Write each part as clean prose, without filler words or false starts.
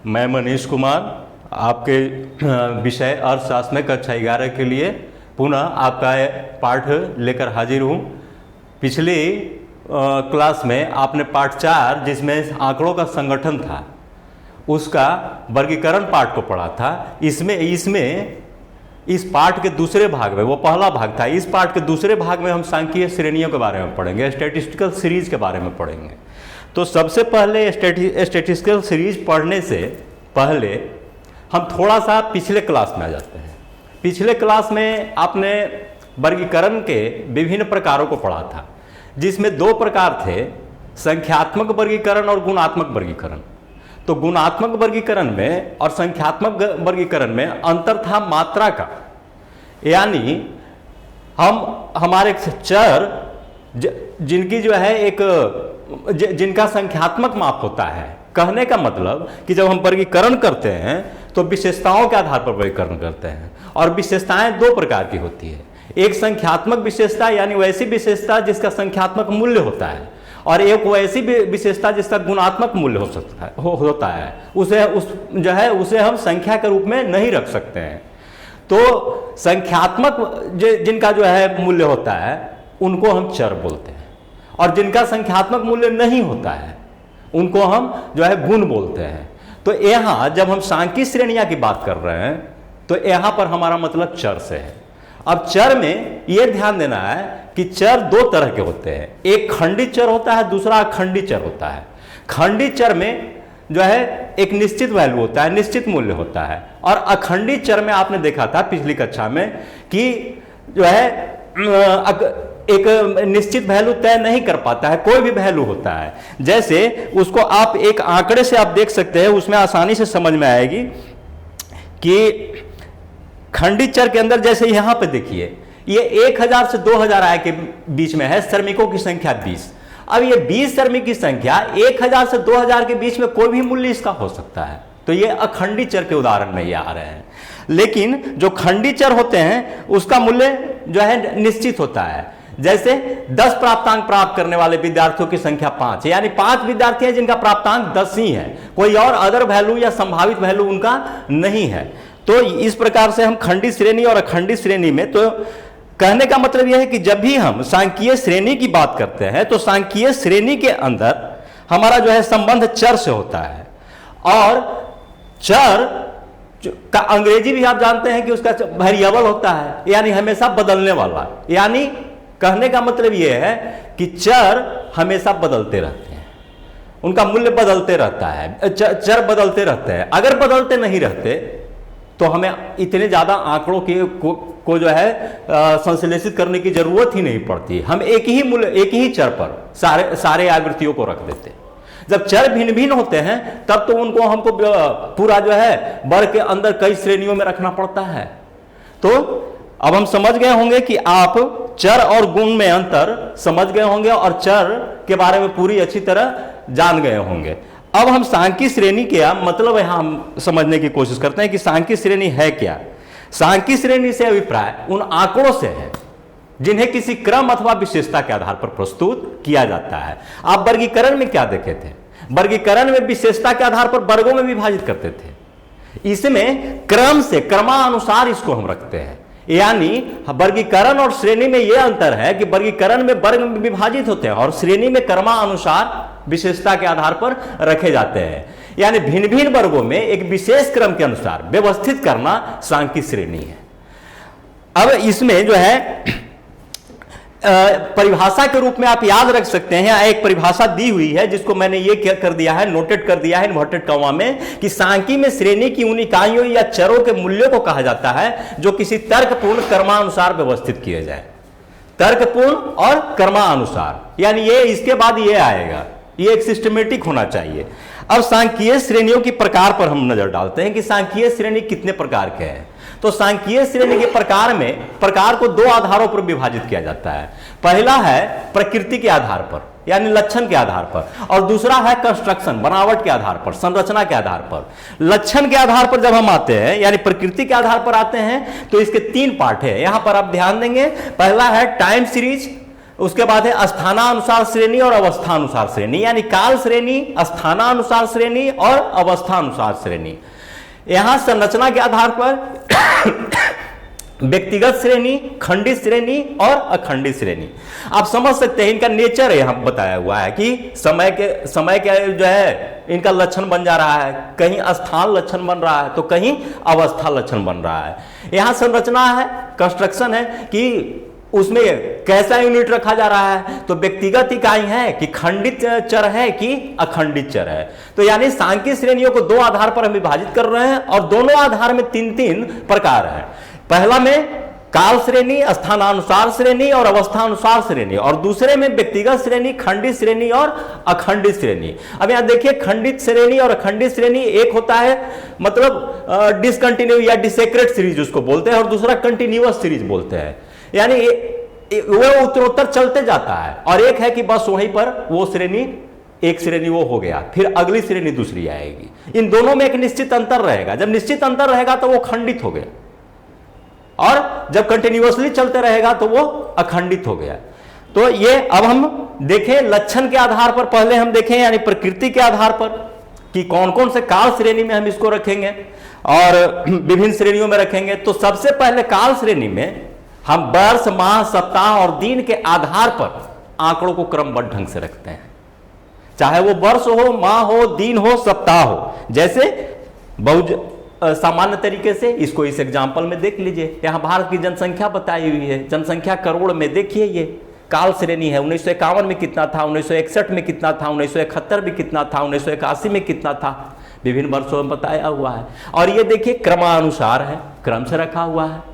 मैं मनीष कुमार आपके विषय अर्थशास्त्र में कक्षा 11 के लिए पुनः आपका पाठ लेकर हाजिर हूँ। पिछली क्लास में आपने पाठ 4 जिसमें आंकड़ों का संगठन था उसका वर्गीकरण पाठ को पढ़ा था। इसमें इस पाठ के दूसरे भाग में, वो पहला भाग था, इस पाठ के दूसरे भाग में हम सांख्यिकीय श्रेणियों के बारे में पढ़ेंगे, स्टैटिस्टिकल सीरीज के बारे में पढ़ेंगे। तो सबसे पहले स्टैटिस्टिकल सीरीज पढ़ने से पहले हम थोड़ा सा पिछले क्लास में आ जाते हैं। पिछले क्लास में आपने वर्गीकरण के विभिन्न प्रकारों को पढ़ा था, जिसमें 2 प्रकार थे, संख्यात्मक वर्गीकरण और गुणात्मक वर्गीकरण। तो गुणात्मक वर्गीकरण में और संख्यात्मक वर्गीकरण में अंतर था मात्रा का, यानी हमारे चर जिनकी जो है जिनका संख्यात्मक माप होता है। कहने का मतलब कि जब हम वर्गीकरण करते हैं तो विशेषताओं के आधार पर वर्गीकरण करते हैं, और विशेषताएं 2 प्रकार की होती है। एक संख्यात्मक विशेषता यानी वैसी विशेषता जिसका संख्यात्मक मूल्य होता है, और एक वैसी विशेषता जिसका गुणात्मक मूल्य होता है। उसे हम संख्या के रूप में नहीं रख सकते हैं। तो संख्यात्मक जिनका जो है मूल्य होता है उनको हम चर बोलते हैं, और जिनका संख्यात्मक मूल्य नहीं होता है उनको हम जो है गुण बोलते हैं। तो यहाँ जब हम सांख्यिकीय श्रेणियां की बात कर रहे हैं तो यहाँ पर हमारा मतलब चर से है। अब चर में यह ध्यान देना है कि चर 2 तरह के होते हैं, एक खंडित चर होता है, दूसरा अखंडित चर होता है। खंडित चर में जो है एक निश्चित वैल्यू होता है, निश्चित मूल्य होता है, और अखंडित चर में आपने देखा था पिछली कक्षा में कि जो है एक निश्चित वैल्यू तय नहीं कर पाता है, कोई भी वैल्यू होता है। जैसे उसको आप एक आंकड़े से आप देख सकते हैं, उसमें आसानी से समझ में आएगी कि खंडित चर के अंदर, जैसे यहां पे देखिए, ये 1000 से 2000 आय के बीच में है, श्रमिकों की संख्या 20। अब ये 20 श्रमिक की संख्या 1000 से 2000 के बीच में कोई भी मूल्य इसका हो सकता है। तो ये अखंडित चर के उदाहरण नहीं आ रहे हैं। लेकिन जो खंडित चर होते हैं उसका मूल्य जो है निश्चित होता है। जैसे 10 प्राप्तांक प्राप्त करने वाले विद्यार्थियों की संख्या 5, यानी 5 विद्यार्थी हैं जिनका प्राप्तांक 10 ही है, कोई और अदर वैल्यू या संभावित वैल्यू उनका नहीं है। तो इस प्रकार से हम खंडित श्रेणी और अखंडित श्रेणी में, तो कहने का मतलब यह है कि जब भी हम सांख्यिकीय श्रेणी की बात करते हैं तो सांख्यिकीय श्रेणी के अंदर हमारा जो है संबंध चर से होता है। और चर का अंग्रेजी भी आप जानते हैं कि उसका वेरिएबल होता है, यानी हमेशा बदलने वाला। यानी कहने का मतलब यह है कि चर हमेशा बदलते रहते हैं, उनका मूल्य बदलते रहता है, चर बदलते रहते हैं। अगर बदलते नहीं रहते तो हमें इतने ज्यादा आंकड़ों को जो है संश्लेषित करने की जरूरत ही नहीं पड़ती। हम एक ही मूल्य, एक ही चर पर सारे आकृतियों को रख देते। जब चर भिन्न भिन्न होते हैं तब तो उनको हमको पूरा जो है वर्ग के अंदर कई श्रेणियों में रखना पड़ता है। तो अब हम समझ गए होंगे कि आप चर और गुण में अंतर समझ गए होंगे और चर के बारे में पूरी अच्छी तरह जान गए होंगे। अब हम सांख्यिकीय श्रेणी क्या मतलब यहां हम समझने की कोशिश करते हैं कि सांख्यिकीय श्रेणी है क्या। सांख्यिकीय श्रेणी से अभिप्राय उन आंकड़ों से है जिन्हें किसी क्रम अथवा विशेषता के आधार पर प्रस्तुत किया जाता है। आप वर्गीकरण में क्या देखे थे? वर्गीकरण में विशेषता के आधार पर वर्गों में विभाजित करते थे। इसमें क्रम से, क्रमानुसार इसको हम रखते हैं। यानी वर्गीकरण और श्रेणी में यह अंतर है कि वर्गीकरण में वर्ग में विभाजित होते हैं और श्रेणी में क्रमानुसार विशेषता के आधार पर रखे जाते हैं। यानी भिन्न भिन्न वर्गों में एक विशेष क्रम के अनुसार व्यवस्थित करना सांख्यिकीय श्रेणी है। अब इसमें जो है परिभाषा के रूप में आप याद रख सकते हैं, एक परिभाषा दी हुई है जिसको मैंने ये कर दिया है, नोटेट कर दिया है इन्वर्टेड कॉमा में, कि सांख्यिकी में श्रेणी की उन इकाइयों या चरों के मूल्यों को कहा जाता है जो किसी तर्कपूर्ण क्रमानुसार व्यवस्थित किए जाए। तर्कपूर्ण और क्रमानुसार, यानी ये इसके बाद ये आएगा, ये एक सिस्टमेटिक होना चाहिए। अब सांख्यिकीय श्रेणियों की प्रकार पर हम नजर डालते हैं कि सांख्यिकीय श्रेणी कितने प्रकार के हैं। तो सांख्यिकीय श्रेणी के प्रकार को 2 आधारों पर विभाजित किया जाता है। पहला है प्रकृति के आधार पर, यानी लक्षण के आधार पर, और दूसरा है कंस्ट्रक्शन, बनावट के आधार पर, संरचना के आधार पर। लक्षण के आधार पर जब हम आते हैं, यानी प्रकृति के आधार पर आते हैं, तो इसके 3 पार्ट है। यहां पर आप ध्यान देंगे, पहला है टाइम सीरीज, उसके बाद है स्थानानुसार श्रेणी और अवस्थानुसार श्रेणी, यानी काल श्रेणी, स्थानानुसार श्रेणी और अवस्थानुसार श्रेणी। यहां संरचना के आधार पर व्यक्तिगत श्रेणी, खंडित श्रेणी और अखंडित श्रेणी। आप समझ सकते हैं इनका नेचर यहां बताया हुआ है कि समय के जो है इनका लक्षण बन जा रहा है, कहीं स्थान लक्षण बन रहा है तो कहीं अवस्था लक्षण बन रहा है। यहां संरचना है, कंस्ट्रक्शन है कि उसमें कैसा यूनिट रखा जा रहा है, तो व्यक्तिगत इकाई है कि खंडित चर है कि अखंडित चर है। तो यानी सांख्यिक श्रेणियों को दो आधार पर हम विभाजित कर रहे हैं और दोनों आधार में तीन तीन प्रकार है। पहला में काल श्रेणी, स्थानानुसार श्रेणी और अवस्थानुसार श्रेणी, और दूसरे में व्यक्तिगत श्रेणी, खंडित श्रेणी और अखंडित श्रेणी। अब यहां देखिए खंडित श्रेणी और अखंडित श्रेणी, एक होता है मतलब डिसकंटिन्यू या डिसेक्रेट सीरीज उसको बोलते हैं और दूसरा कंटिन्यूअस सीरीज बोलते हैं, यानी वो उत्तरोत्तर चलते जाता है। और एक है कि बस वहीं पर वो श्रेणी, एक श्रेणी वो हो गया, फिर अगली श्रेणी दूसरी आएगी। इन दोनों में एक निश्चित अंतर रहेगा, जब निश्चित अंतर रहेगा तो वो खंडित हो गया, और जब कंटिन्यूअसली चलते रहेगा तो वो अखंडित हो गया। तो ये अब हम देखें लक्षण के आधार पर, पहले हम देखें यानी प्रकृति के आधार पर कि कौन कौन से काल श्रेणी में हम इसको रखेंगे और विभिन्न श्रेणियों में रखेंगे। तो सबसे पहले काल श्रेणी में हम वर्ष, माह, सप्ताह और दिन के आधार पर आंकड़ों को क्रमबद्ध ढंग से रखते हैं, चाहे वो वर्ष हो, माह हो, दिन हो, सप्ताह हो। जैसे बहुत सामान्य तरीके से इसको इस एग्जाम्पल में देख लीजिए, यहां भारत की जनसंख्या बताई हुई है, जनसंख्या करोड़ में। देखिए ये काल श्रेणी है, 1951 में कितना था, 1961 में कितना था, 1971 में कितना था, 1981 में कितना था, विभिन्न वर्षों में बताया हुआ है। और ये देखिए क्रमानुसार है, क्रम से रखा हुआ है।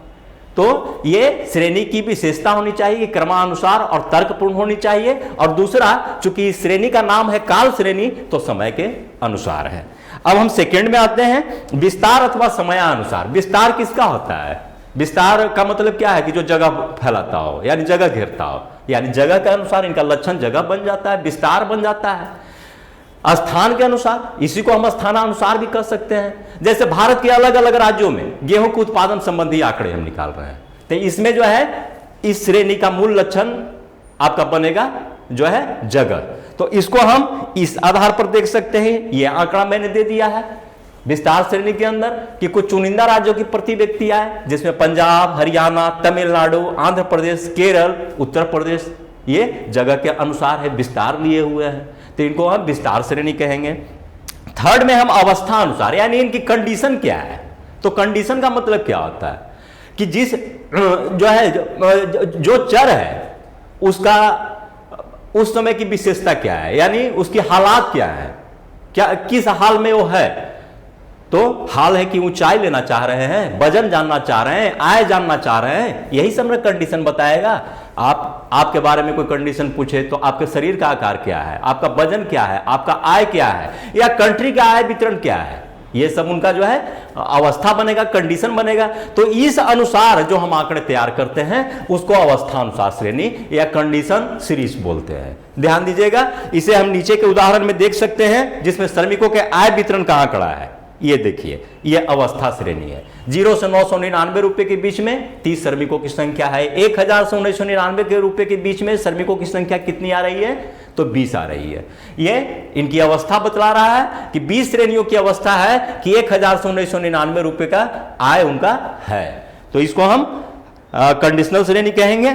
तो ये श्रेणी की विशेषता होनी चाहिए, क्रमानुसार और तर्कपूर्ण होनी चाहिए। और दूसरा, चूंकि इस श्रेणी का नाम है काल श्रेणी, तो समय के अनुसार है। अब हम सेकंड में आते हैं, विस्तार अथवा समयानुसार। विस्तार किसका होता है? विस्तार का मतलब क्या है कि जो जगह फैलाता हो, यानी जगह घेरता हो, यानी जगह के अनुसार इनका लक्षण जगह बन जाता है, विस्तार बन जाता है। स्थान के अनुसार, इसी को हम स्थानानुसार भी कर सकते हैं। जैसे भारत के अलग अलग राज्यों में गेहूं के उत्पादन संबंधी आंकड़े हम निकाल रहे हैं, तो इसमें जो है इस श्रेणी का मूल लक्षण आपका बनेगा जो है जगह। तो इसको हम इस आधार पर देख सकते हैं। यह आंकड़ा मैंने दे दिया है विस्तार श्रेणी के अंदर कि कुछ चुनिंदा राज्यों की प्रति व्यक्ति आए, जिसमें पंजाब, हरियाणा, तमिलनाडु, आंध्र प्रदेश, केरल, उत्तर प्रदेश, ये जगह के अनुसार है, विस्तार लिए हुए हैं, तो इनको हम विस्तार श्रेणी कहेंगे। थर्ड में हम अवस्था अनुसार, यानी इनकी कंडीशन क्या है। तो कंडीशन का मतलब क्या होता है कि जिस जो है जो चर है उसका उस समय की विशेषता क्या है, यानी उसकी हालात क्या है, क्या किस हाल में वो है। तो हाल है कि ऊंचाई लेना चाह रहे हैं, वजन जानना चाह रहे हैं, आय जानना चाह रहे हैं, यही सब में कंडीशन बताएगा। आपके बारे में कोई कंडीशन पूछे तो आपके शरीर का आकार क्या है, आपका वजन क्या है, आपका आय क्या है, या कंट्री का आय वितरण क्या है, ये सब उनका जो है अवस्था बनेगा, कंडीशन बनेगा। तो इस अनुसार जो हम आंकड़े तैयार करते हैं उसको अवस्था अनुसार श्रेणी या कंडीशन सीरीज बोलते हैं। ध्यान दीजिएगा, इसे हम नीचे के उदाहरण में देख सकते हैं जिसमें श्रमिकों के आय वितरण का आंकड़ा है। ये देखिए, ये अवस्था श्रेणी है। 0 से 999 रुपए के बीच में 30 श्रमिकों की संख्या है। 1000 से 1999 के रुपए के बीच में श्रमिकों की संख्या कितनी आ रही है, तो 20 आ रही है। ये इनकी अवस्था बतला रहा है कि 20 श्रेणियों की अवस्था है कि 1000 से 1999 रुपए का आय उनका है। तो इसको हम कंडीशनल श्रेणी कहेंगे।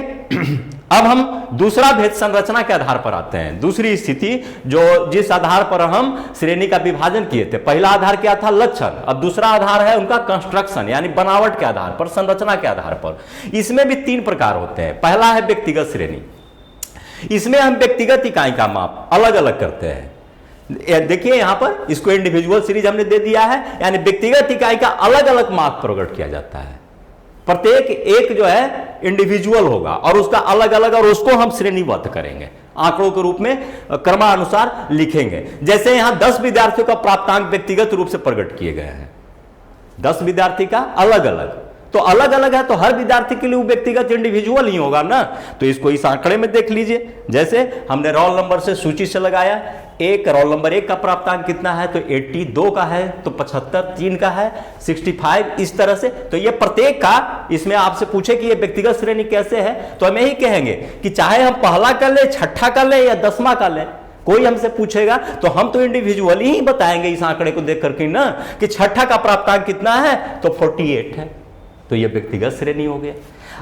अब हम दूसरा भेद संरचना के आधार पर आते हैं। दूसरी स्थिति जो जिस आधार पर हम श्रेणी का विभाजन किए थे, पहला आधार क्या था, लक्षण। अब दूसरा आधार है उनका कंस्ट्रक्शन, यानी बनावट के आधार पर, संरचना के आधार पर। इसमें भी 3 प्रकार होते हैं। पहला है व्यक्तिगत श्रेणी। इसमें हम व्यक्तिगत इकाई का माप अलग अलग करते हैं। देखिए यहां पर इसको इंडिविजुअल सीरीज हमने दे दिया है, यानी व्यक्तिगत इकाई का अलग अलग माप प्रकट किया जाता है। प्रत्येक एक जो है इंडिविजुअल होगा और उसका अलग अलग, और उसको हम श्रेणीबद्ध करेंगे, आंकड़ों के रूप में क्रमानुसार लिखेंगे। जैसे यहां 10 विद्यार्थियों का प्राप्तांक व्यक्तिगत रूप से प्रकट किए गए हैं, 10 विद्यार्थी का अलग अलग। तो अलग अलग है तो हर विद्यार्थी के लिए वो व्यक्तिगत इंडिविजुअल ही होगा ना। तो इसको इस आंकड़े में देख लीजिए, जैसे हमने रोल नंबर से सूची से लगाया, एक रोल नंबर 1 का प्राप्तांक कितना है, तो 82 का है, तो 75 3 का है, 65 इस तरह से। तो ये प्रत्येक का, इसमें आपसे पूछे कि ये व्यक्तिगत श्रेणी कैसे है, तो हम यही कहेंगे कि चाहे हम पहला कर ले, छठा कर ले या 10वां कर ले, कोई हमसे पूछेगा तो हम तो इंडिविजुअली ही बताएंगे इस आंकड़े को देख करके ना, कि छठा का प्राप्तांक कितना है, तो 48 है, तो ये व्यक्तिगत श्रेणी हो गया।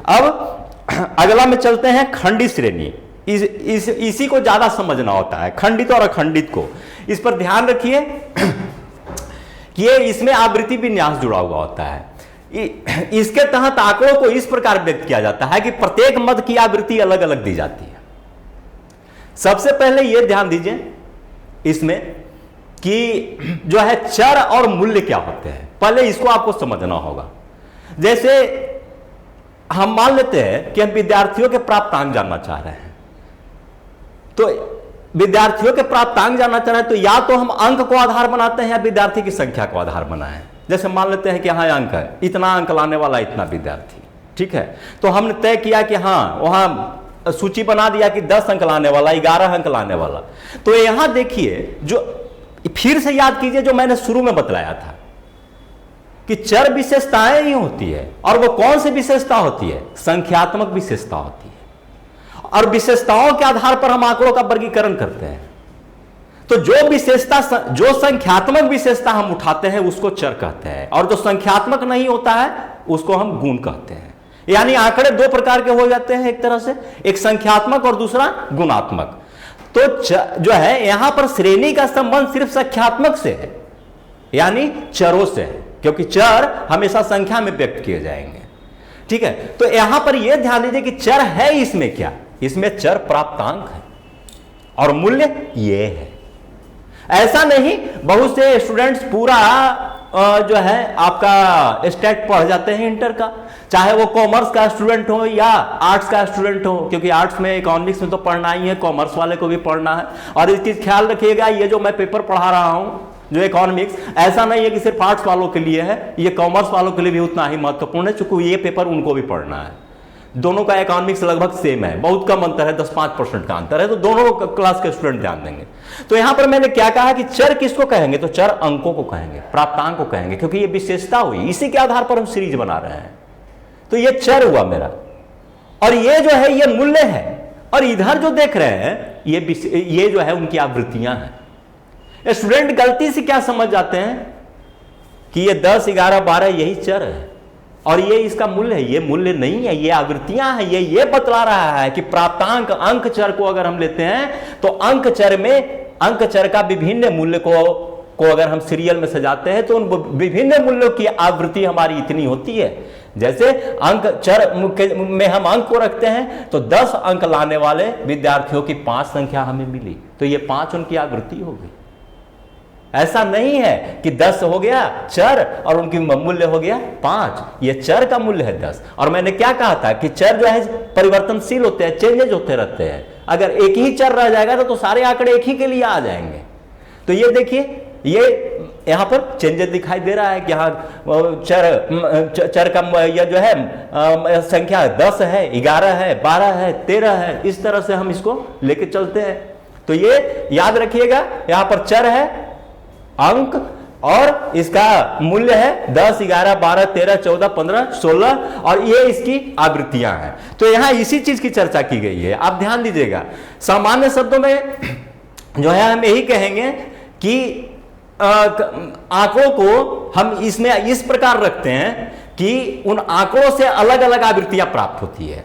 अब अगला में चलते हैं खंडित श्रेणी। इसी को ज्यादा समझना होता है, खंडित और अखंडित को। इस पर ध्यान रखिए कि ये इसमें आवृत्ति विन्यास जुड़ा हुआ होता है। इसके तहत आंकड़ों को इस प्रकार व्यक्त किया जाता है कि प्रत्येक मद की आवृत्ति अलग अलग दी जाती है। सबसे पहले यह ध्यान दीजिए इसमें कि जो है चर और मूल्य क्या होते हैं, पहले इसको आपको समझना होगा। जैसे हम मान लेते हैं कि हम विद्यार्थियों के प्राप्तांक जानना चाह रहे हैं, तो विद्यार्थियों के प्राप्तांक जानना चाह रहे हैं तो या तो हम अंक को आधार बनाते हैं या विद्यार्थी की संख्या को आधार बनाएं। जैसे मान लेते हैं कि हाँ अंक है, इतना अंक लाने वाला इतना विद्यार्थी, ठीक है, तो हमने तय किया कि हाँ वहां सूची बना दिया कि 10 अंक लाने वाला, 11 अंक लाने वाला। तो यहां देखिए, जो फिर से याद कीजिए जो मैंने शुरू में बतलाया था कि चर विशेषताएं ही होती है, और वो कौन सी विशेषता होती है, संख्यात्मक विशेषता होती है, और विशेषताओं के आधार पर हम आंकड़ों का वर्गीकरण करते हैं। तो जो विशेषता, जो संख्यात्मक विशेषता हम उठाते हैं उसको चर कहते हैं, और जो संख्यात्मक नहीं होता है उसको हम गुण कहते हैं। यानी आंकड़े दो प्रकार के हो जाते हैं, एक तरह से एक संख्यात्मक और दूसरा गुणात्मक। तो जो है यहां पर श्रेणी का संबंध सिर्फ संख्यात्मक से है, यानी चरों से है, क्योंकि चर हमेशा संख्या में व्यक्त किए जाएंगे, ठीक है। तो यहां पर यह ध्यान दीजिए कि चर है इसमें क्या, इसमें चर प्राप्तांक है और मूल्य ये है। ऐसा नहीं, बहुत से स्टूडेंट्स पूरा जो है आपका स्टैट पढ़ जाते हैं इंटर का, चाहे वो कॉमर्स का स्टूडेंट हो या आर्ट्स का स्टूडेंट हो, क्योंकि आर्ट्स में इकोनॉमिक्स में तो पढ़ना ही है, कॉमर्स वाले को भी पढ़ना है। और इसकी ख्याल रखिएगा, ये जो मैं पेपर पढ़ा रहा हूं जो इकोनॉमिक्स, ऐसा नहीं है कि सिर्फ आर्ट्स वालों के लिए है, ये कॉमर्स वालों के लिए भी उतना ही महत्वपूर्ण है, चूंकि ये पेपर उनको भी पढ़ना है। दोनों का इकोनॉमिक्स लगभग सेम है, बहुत कम अंतर है, 10-5% का अंतर है, तो दोनों क्लास के स्टूडेंट ध्यान देंगे। तो यहां पर मैंने क्या कहा कि चर किसको कहेंगे, तो चर अंकों को कहेंगे, प्राप्तांक को कहेंगे, क्योंकि ये विशेषता हुई, इसी के आधार पर हम सीरीज बना रहे हैं। तो ये चर हुआ मेरा, और ये जो है ये मूल्य है, और इधर जो देख रहे हैं ये जो है उनकी आवृत्तियां हैं। स्टूडेंट गलती से क्या समझ जाते हैं कि ये 10, 11, 12 यही चर है और ये इसका मूल्य है। ये मूल्य नहीं है, ये आवृत्तियां हैं। ये बतला रहा है कि प्राप्तांक अंक चर को अगर हम लेते हैं तो अंक चर में अंक चर का विभिन्न मूल्य को अगर हम सीरियल में सजाते हैं तो उन विभिन्न मूल्यों की आवृत्ति हमारी इतनी होती है। जैसे अंक चर में हम अंक को रखते हैं तो 10 अंक लाने वाले विद्यार्थियों की 5 संख्या हमें मिली, तो ये 5 उनकी आवृत्ति हो गई। ऐसा नहीं है कि 10 हो गया चर और उनकी मूल्य हो गया 5, ये चर का मूल्य है 10। और मैंने क्या कहा था कि चर जो है परिवर्तनशील होते हैं, चेंजेज होते रहते हैं। अगर एक ही चर रह जाएगा तो सारे आंकड़े एक ही के लिए आ जाएंगे। तो ये देखिए, ये यहां पर चेंजेस दिखाई दे रहा है कि हाँ चर का यह जो है संख्या 10 है, 11 है, 12 है, 13 है, इस तरह से हम इसको लेके चलते हैं। तो ये याद रखिएगा, यहां पर चर है अंक और इसका मूल्य है 10, 11, 12, 13, 14, 15, 16 और ये इसकी आवृत्तियां हैं। तो यहां इसी चीज की चर्चा की गई है। आप ध्यान दीजिएगा, सामान्य शब्दों में जो है हम यही कहेंगे कि आंकड़ों को हम इसमें इस प्रकार रखते हैं कि उन आंकड़ों से अलग अलग आवृत्तियां प्राप्त होती है।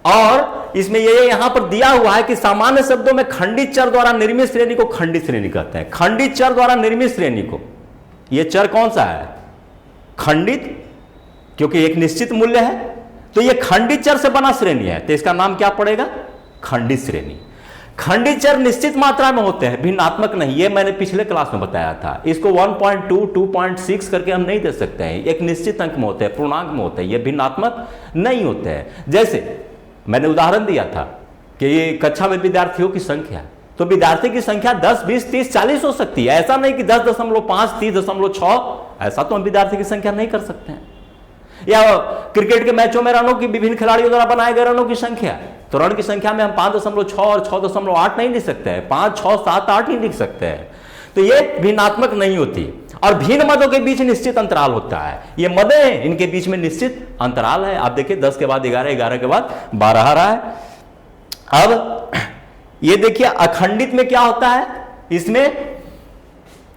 और इसमें ये यहां पर दिया हुआ है कि सामान्य शब्दों में खंडित चर द्वारा निर्मित श्रेणी को खंडित श्रेणी कहते हैं। खंडित चर द्वारा निर्मित श्रेणी को, यह चर कौन सा है, खंडित, क्योंकि एक निश्चित मूल्य है, तो यह खंडित चर से बना श्रेणी है, तो इसका नाम क्या पड़ेगा, खंडित श्रेणी। खंडित चर निश्चित मात्रा में होते हैं, भिन्नात्मक नहीं। ये मैंने पिछले क्लास में बताया था। इसको 1.2, 2.6 करके हम नहीं दे सकते हैं। एक निश्चित अंक में होते हैं, पूर्णांक में होते हैं, ये भिन्नात्मक नहीं होते हैं। जैसे मैंने उदाहरण दिया था कि ये कक्षा में विद्यार्थियों की संख्या, तो विद्यार्थी की संख्या 10, 20, 30, 40 हो सकती है। ऐसा नहीं कि 10.5, 30.6, ऐसा तो हम विद्यार्थी की संख्या नहीं कर सकते हैं। या क्रिकेट के मैचों में रनों की, विभिन्न खिलाड़ियों द्वारा बनाए गए रनों की संख्या, तो ऋण की संख्या में हम 5.6 और 6.8 नहीं लिख सकते हैं, 5, 6, 7, 8 नहीं लिख सकते हैं। तो ये भिन्नात्मक नहीं होती। और भिन्न मदों के बीच निश्चित अंतराल होता है। ये मदें हैं, इनके बीच में निश्चित अंतराल है। आप देखिए 10 के बाद 11, 11 के बाद 12 आ रहा है। अब ये देखिए अखंडित में क्या होता है, इसमें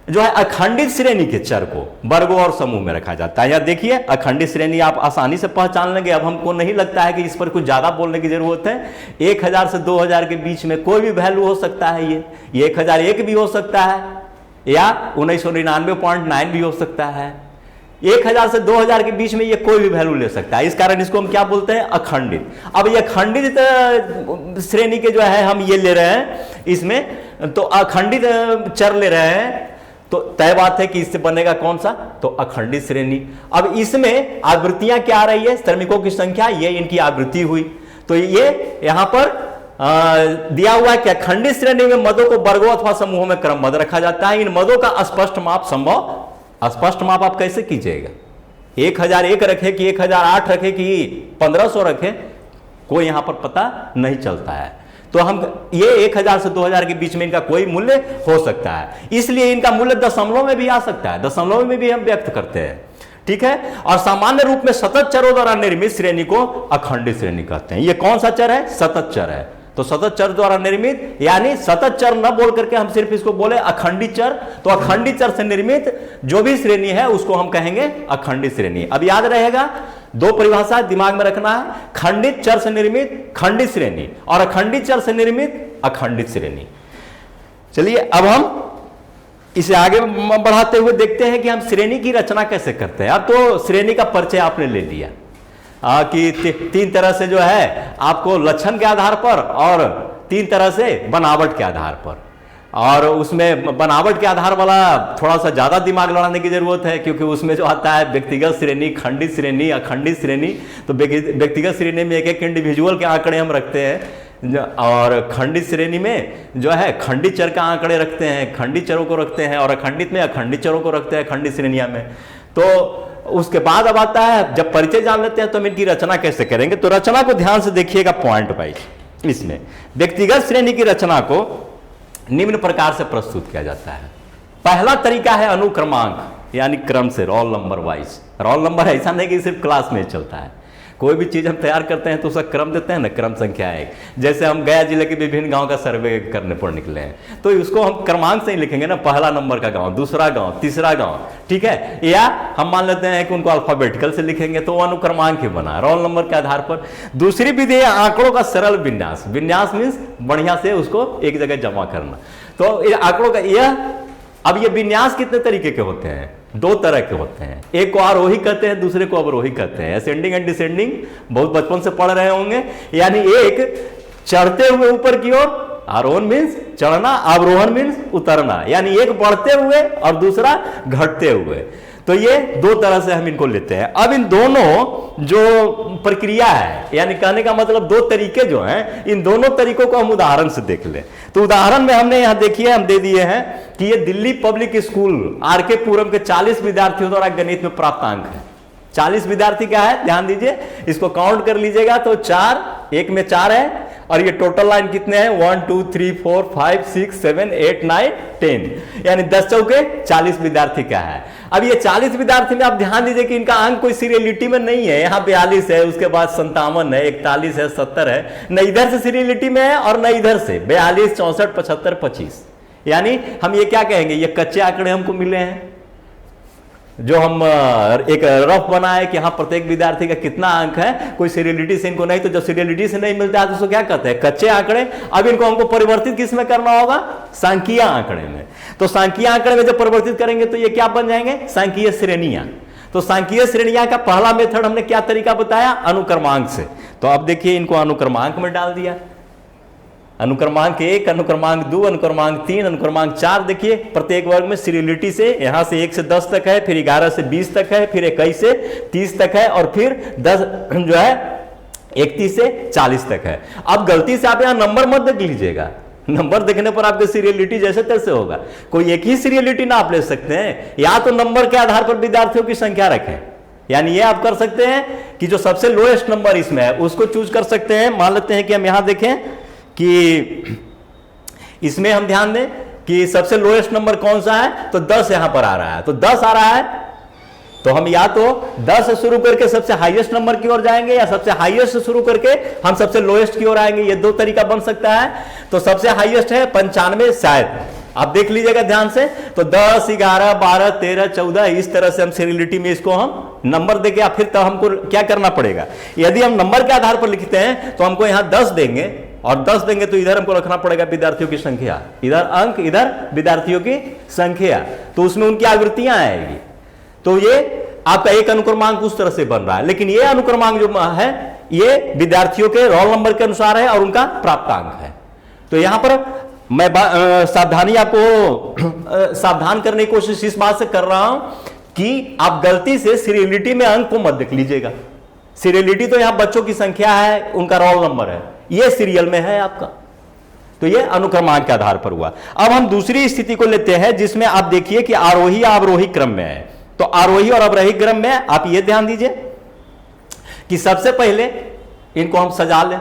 जो है अखंडित श्रेणी के चर को वर्गों और समूह में रखा जाता है। या देखिए अखंडित श्रेणी आप आसानी से पहचान लेंगे। अब हमको नहीं लगता है कि इस पर कुछ ज्यादा बोलने की जरूरत है। 1000 से 2000 के बीच में कोई भी वैल्यू हो सकता है। ये 1001 भी हो सकता है या 1999.9 भी हो सकता है। 1000 से 2000 के बीच में ये कोई भी वैल्यू ले सकता है। इस कारण इसको हम क्या बोलते हैं, अखंडित। अब ये अखंडित श्रेणी के जो है हम ये ले रहे हैं, इसमें तो अखंडित चर ले रहे हैं, तो तय बात है कि इससे बनेगा कौन सा, तो अखंडित श्रेणी। अब इसमें आवृत्तियां क्या आ रही है, श्रमिकों की संख्या, ये इनकी आवृत्ति हुई। तो ये यहां पर दिया हुआ है कि अखंडित श्रेणी में मदों को वर्गों अथवा समूहों में क्रमबद्ध रखा जाता है। इन मदों का स्पष्ट माप संभव, स्पष्ट माप आप कैसे कीजिएगा, 1001 रखे कि 1008 रखे कि 1500 रखे, कोई यहां पर पता नहीं चलता है। तो हम ये 1000 से 2000 के बीच में इनका कोई मूल्य हो सकता है, इसलिए इनका मूल्य दशमलव में भी आ सकता है, दशमलव में भी हम व्यक्त करते हैं, ठीक है। और सामान्य रूप में सतत चरों द्वारा निर्मित श्रेणी को अखंडित श्रेणी कहते हैं। ये कौन सा चर है, सतत चर है। तो सतत चर द्वारा निर्मित, यानी सतत चर न बोल करके हम सिर्फ इसको बोले अखंडित चर, तो अखंडित चर से निर्मित जो भी श्रेणी है उसको हम कहेंगे अखंडित श्रेणी। अब याद रहेगा, दो परिभाषा दिमाग में रखना है, खंडित चर से निर्मित खंडित श्रेणी और अखंडित चर से निर्मित अखंडित श्रेणी। चलिए अब हम इसे आगे बढ़ाते हुए देखते हैं कि हम श्रेणी की रचना कैसे करते हैं। अब तो श्रेणी का परिचय आपने ले लिया कि 3 तरह से जो है आपको लक्षण के आधार पर और 3 तरह से बनावट के आधार पर, और उसमें बनावट के आधार वाला थोड़ा सा ज्यादा दिमाग लड़ाने की जरूरत है, क्योंकि उसमें जो आता है व्यक्तिगत श्रेणी, खंडित श्रेणी, अखंडित श्रेणी। तो व्यक्तिगत श्रेणी में एक एक इंडिविजुअल के आंकड़े हम रखते हैं, और खंडित श्रेणी में जो है खंडित चर का आंकड़े रखते हैं, खंडित चरों को रखते हैं, और अखंडित में अखंडित चरों को रखते हैं खंडित श्रेणियां में। तो उसके बाद अब आता है, जब परिचय जान लेते हैं तो हम इनकी रचना कैसे करेंगे। तो रचना को ध्यान से देखिएगा पॉइंट वाइज। इसमें व्यक्तिगत श्रेणी की रचना को निम्न प्रकार से प्रस्तुत किया जाता है। पहला तरीका है अनुक्रमांक, यानी क्रम से, roll number wise. Roll number ऐसा नहीं कि सिर्फ क्लास में चलता है, कोई भी चीज हम तैयार करते हैं तो उसका क्रम देते हैं ना, क्रम संख्या 1। जैसे हम गया जिले के विभिन्न गांव का सर्वे करने पर निकले हैं, तो उसको हम क्रमांक से ही लिखेंगे ना, पहला नंबर का गांव, दूसरा गांव, तीसरा गांव, ठीक है। या हम मान लेते हैं कि उनको अल्फाबेटिकल से लिखेंगे, तो वो अनुक्रमांक ही बना, रोल नंबर के आधार पर। दूसरी विधि है आंकड़ों का सरल विन्यास। विन्यास मीन्स बढ़िया से उसको एक जगह जमा करना। तो ये आंकड़ों का यह, अब ये विन्यास कितने तरीके के होते हैं, 2 तरह के होते हैं। एक को आरोही कहते हैं, दूसरे को अवरोही कहते हैं। असेंडिंग एंड डिसेंडिंग बहुत बचपन से पढ़ रहे होंगे। यानी एक चढ़ते हुए ऊपर की ओर, आरोहण मीन्स चढ़ना, अवरोहण मीन्स उतरना, यानी एक बढ़ते हुए और दूसरा घटते हुए। तो ये 2 तरह से हम इनको लेते हैं। अब इन दोनों जो प्रक्रिया है, यानी कहने का मतलब 2 तरीके जो हैं, इन दोनों तरीकों को हम उदाहरण से देख लें। तो उदाहरण में हमने यहां देखिए, हम दे दिए हैं कि ये दिल्ली पब्लिक स्कूल आर.के. पुरम के 40 विद्यार्थियों द्वारा गणित में प्राप्त अंक है। 40 विद्यार्थी क्या है, ध्यान दीजिए, इसको काउंट कर लीजिएगा। तो 4, एक में 4 है, और ये टोटल लाइन कितने हैं, 1 2 3 4 5 6 7 8 9 10, यानी 10 चौके 40 विद्यार्थी का है। अब ये 40 विद्यार्थी में आप ध्यान दीजिए कि इनका अंक कोई सीरियलिटी में नहीं है। यहाँ 42 है, उसके बाद 57 है, 41 है, 70 है, न इधर से सीरियलिटी में है और न इधर से। 42 64 75 25, यानी हम ये क्या कहेंगे, ये कच्चे आंकड़े हमको मिले हैं। जो हम एक रफ बनाए कि हाँ प्रत्येक विद्यार्थी का कितना अंक है, कोई सीरियलिटी से इनको नहीं। तो जब सीरियलिटी से नहीं मिलता है तो उसको क्या कहते हैं, कच्चे आंकड़े। अब इनको हमको परिवर्तित किस में करना होगा, सांख्यिकीय आंकड़े में। तो सांख्यिकीय आंकड़े में जब परिवर्तित करेंगे तो ये क्या बन जाएंगे, सांख्यिकीय श्रेणियां। तो सांख्यिकीय श्रेणियां का पहला मेथड हमने क्या तरीका बताया, अनुक्रमांक से। तो अब देखिए इनको अनुक्रमांक में डाल दिया। अनुक्रमांक 1, अनुक्रमांक 2, अनुक्रमांक 3, अनुक्रमांक 4। देखिए प्रत्येक वर्ग में सीरियलिटी से यहां से 1 से 10 तक है, फिर 11 से 20 तक है, फिर 21 से 30 तक है, और फिर 10 जो है 31 से 40 तक है। अब गलती से आप यहां नंबर मत देख लीजिएगा, नंबर देखने पर आपके सीरियलिटी जैसे तैसे होगा। कोई एक ही सीरियलिटी ना आप ले सकते हैं, या तो नंबर के आधार पर विद्यार्थियों की संख्या रखें, यानी ये आप कर सकते हैं कि जो सबसे लोएस्ट नंबर इसमें है उसको चूज कर सकते हैं। मान लेते हैं कि हम यहां देखें कि इसमें हम ध्यान दें कि सबसे लोएस्ट नंबर कौन सा है, तो 10 यहां पर आ रहा है, तो 10 आ रहा है तो हम या तो 10 से शुरू करके सबसे हाईएस्ट नंबर की ओर जाएंगे या सबसे हाईएस्ट से शुरू करके हम सबसे लोएस्ट की ओर आएंगे। ये दो तरीका बन सकता है। तो सबसे हाईएस्ट है 95 शायद, आप देख लीजिएगा ध्यान से। तो 10, 11, 12, 13, 14 इस तरह से हम सीरियलिटी में इसको हम नंबर देके, या फिर तो हमको क्या करना पड़ेगा, यदि हम नंबर के आधार पर लिखते हैं तो हमको यहां 10 देंगे और 10 देंगे तो इधर हमको रखना पड़ेगा विद्यार्थियों की संख्या, इधर अंक, इधर विद्यार्थियों की संख्या, तो उसमें उनकी आवृत्तियां आएगी। तो ये आपका एक अनुक्रमांक उस तरह से बन रहा है। लेकिन ये अनुक्रमांक जो है ये विद्यार्थियों के रोल नंबर के अनुसार है और उनका प्राप्तांक है। तो यहां पर मैं सावधानी आपको सावधान करने की कोशिश इस बात से कर रहा हूं कि आप गलती से सीरियलिटी में अंक को मत लिख लीजिएगा। सीरियलिटी तो यहां बच्चों की संख्या है, उनका रोल नंबर है, ये सीरियल में है आपका। तो ये अनुक्रमांक के आधार पर हुआ। अब हम दूसरी स्थिति को लेते हैं जिसमें आप देखिए कि आरोही या अवरोही क्रम में है। तो आरोही और अवरोही क्रम में आप ये ध्यान दीजिए कि सबसे पहले इनको हम सजा लें।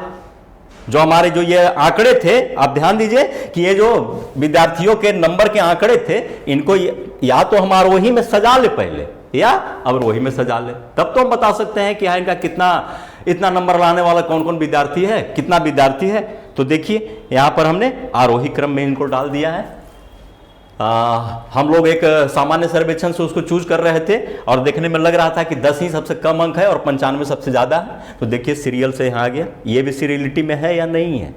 जो हमारे जो ये आंकड़े थे, आप ध्यान दीजिए कि ये जो विद्यार्थियों के नंबर के आंकड़े थे, इनको या तो हम आरोही में सजा ले पहले या अवरोही में सजा ले, तब तो हम बता सकते हैं कि हाँ इनका कितना, इतना नंबर लाने वाला कौन कौन विद्यार्थी है, कितना विद्यार्थी है। तो देखिए यहां पर हमने आरोही क्रम में इनको डाल दिया है। हम लोग एक सामान्य सर्वेक्षण से उसको चूज कर रहे थे और देखने में लग रहा था कि 10 ही सबसे कम अंक है और 95 सबसे ज्यादा है। तो देखिए सीरियल से यहां आ गया, ये भी सीरियलिटी में है या नहीं है,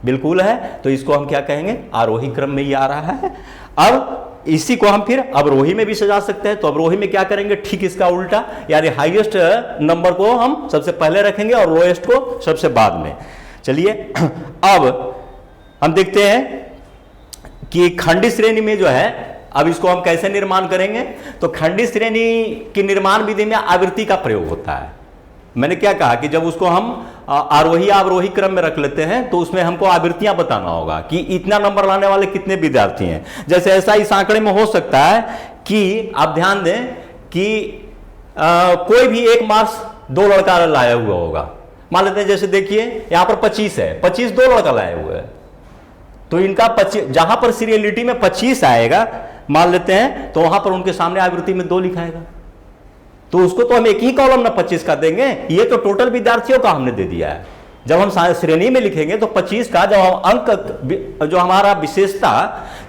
बिल्कुल है। तो इसको हम क्या कहेंगे, आरोही क्रम में ही आ रहा है। अब इसी को हम फिर अवरोही में भी सजा सकते हैं। तो अवरोही में क्या करेंगे, ठीक इसका उल्टा, यानी हाईएस्ट नंबर को हम सबसे पहले रखेंगे और लोएस्ट को सबसे बाद में। चलिए अब हम देखते हैं कि खंडी श्रेणी में जो है, अब इसको हम कैसे निर्माण करेंगे। तो खंडी श्रेणी की निर्माण विधि में आवृत्ति का प्रयोग होता है। मैंने क्या कहा कि जब उसको हम आरोही अवरोही क्रम में रख लेते हैं तो उसमें हमको आवृत्तियां बताना होगा कि इतना नंबर लाने वाले कितने विद्यार्थी हैं। जैसे ऐसा इस आंकड़े में हो सकता है कि आप ध्यान दें कि कोई भी एक मार्क्स 2 लड़का लाया हुआ होगा। मान लेते हैं जैसे देखिए यहां पर 25 है, 25 2 लड़का लाए हुए हैं। तो इनका 25, जहां पर सीरियलिटी में 25 आएगा मान लेते हैं, तो वहां पर उनके सामने आवृत्ति में 2 लिखाएगा। तो उसको तो हम एक ही कॉलम ना 25 का देंगे, ये तो टोटल विद्यार्थियों का हमने दे दिया है। जब हम श्रेणी में लिखेंगे तो 25 का जब हम अंक, जो हमारा विशेषता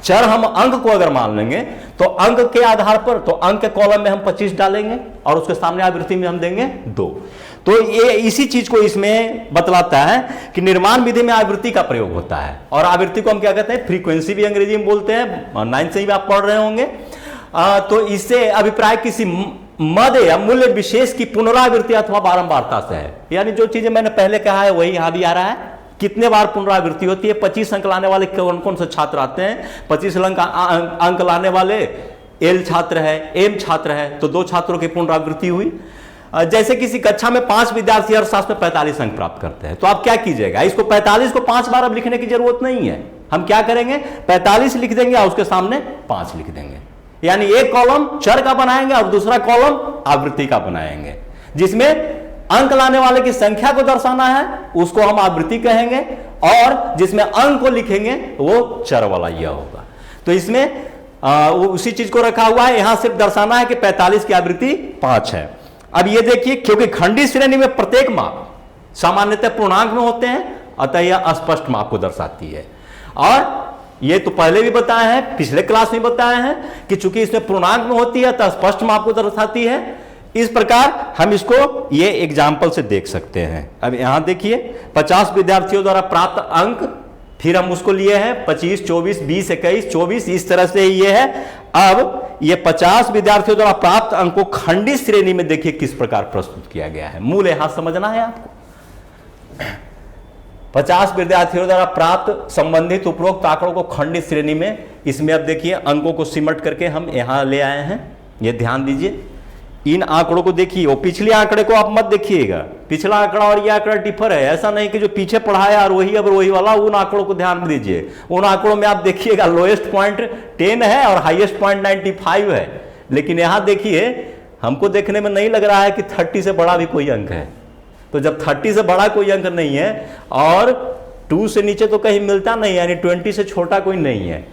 चर हम अंक को अगर मान लेंगे तो अंक के आधार पर, तो अंक के कॉलम में हम 25 डालेंगे और उसके सामने आवृत्ति में हम देंगे 2। तो ये इसी चीज को इसमें बतलाता है कि निर्माण विधि में आवृत्ति का प्रयोग होता है। और आवृत्ति को हम क्या कहते हैं, फ्रीक्वेंसी भी अंग्रेजी में बोलते हैं, 9 से ही आप पढ़ रहे होंगे। तो इससे अभिप्राय किसी मद या मूल्य विशेष की पुनरावृत्ति अथवा बारंबारता से है। यानी जो चीजें मैंने पहले कहा है वही यहां भी आ रहा है। कितने बार पुनरावृत्ति होती है, 25 अंक लाने वाले कौन कौन से छात्र आते हैं, 25 अंक लाने वाले एल छात्र है, एम छात्र है, तो 2 छात्रों की पुनरावृत्ति हुई। जैसे किसी कक्षा में 5 विद्यार्थी हर शास्त्र में 45 अंक प्राप्त करते हैं, तो आप क्या कीजिएगा, इसको 45 को 5 बार अब लिखने की जरूरत नहीं है। हम क्या करेंगे, 45 लिख देंगे और उसके सामने 5 लिख देंगे। यानी एक कॉलम चर का बनाएंगे और दूसरा कॉलम आवृत्ति का बनाएंगे। जिसमें अंक लाने वाले की संख्या को दर्शाना है उसको हम आवृत्ति कहेंगे, और जिसमें अंक को लिखेंगे वो चर वाला यह होगा। तो इसमें वो उसी चीज को रखा हुआ है, यहां सिर्फ दर्शाना है कि 45 की आवृत्ति 5 है। अब ये देखिए, क्योंकि खंडी श्रेणी में प्रत्येक माप सामान्यतः पूर्णांक में होते हैं, अतः यह स्पष्ट माप को दर्शाती है। और ये तो पहले भी बताया है, पिछले क्लास में बताया है कि चूंकि इसमें पूर्णांक में होती है तो स्पष्ट माप को दर्शाती है। इस प्रकार हम इसको ये एग्जाम्पल से देख सकते हैं। अब यहां देखिए 50 विद्यार्थियों द्वारा प्राप्त अंक, फिर हम उसको लिए हैं 25, 24, 20, 21, 24, इस तरह से ये है। अब ये 50 विद्यार्थियों द्वारा प्राप्त अंक को खंडी श्रेणी में देखिए किस प्रकार प्रस्तुत किया गया है। मूल यहां समझना है आपको। 50 विद्यार्थियों द्वारा प्राप्त संबंधित उपरोक्त आंकड़ों को खंडी श्रेणी में, इसमें अब देखिए अंकों को सिमट करके हम यहां ले आए हैं। ये ध्यान दीजिए, इन आंकड़ों को देखिए, वो पिछले आंकड़े को आप मत देखिएगा, पिछला आंकड़ा और ये आंकड़ा डिफर है। ऐसा नहीं कि जो पीछे पढ़ाया और वही अब वही वाला, उन आंकड़ों को ध्यान दीजिए। उन आंकड़ों में आप देखिएगा लोएस्ट पॉइंट 10 है और हाईएस्ट पॉइंट 95 है। लेकिन यहां देखिए हमको देखने में नहीं लग रहा है कि 30 से बड़ा भी कोई अंक है। तो जब 30 से बड़ा कोई अंक नहीं है और 2 से नीचे तो कहीं मिलता नहीं, यानी 20 से छोटा कोई नहीं है,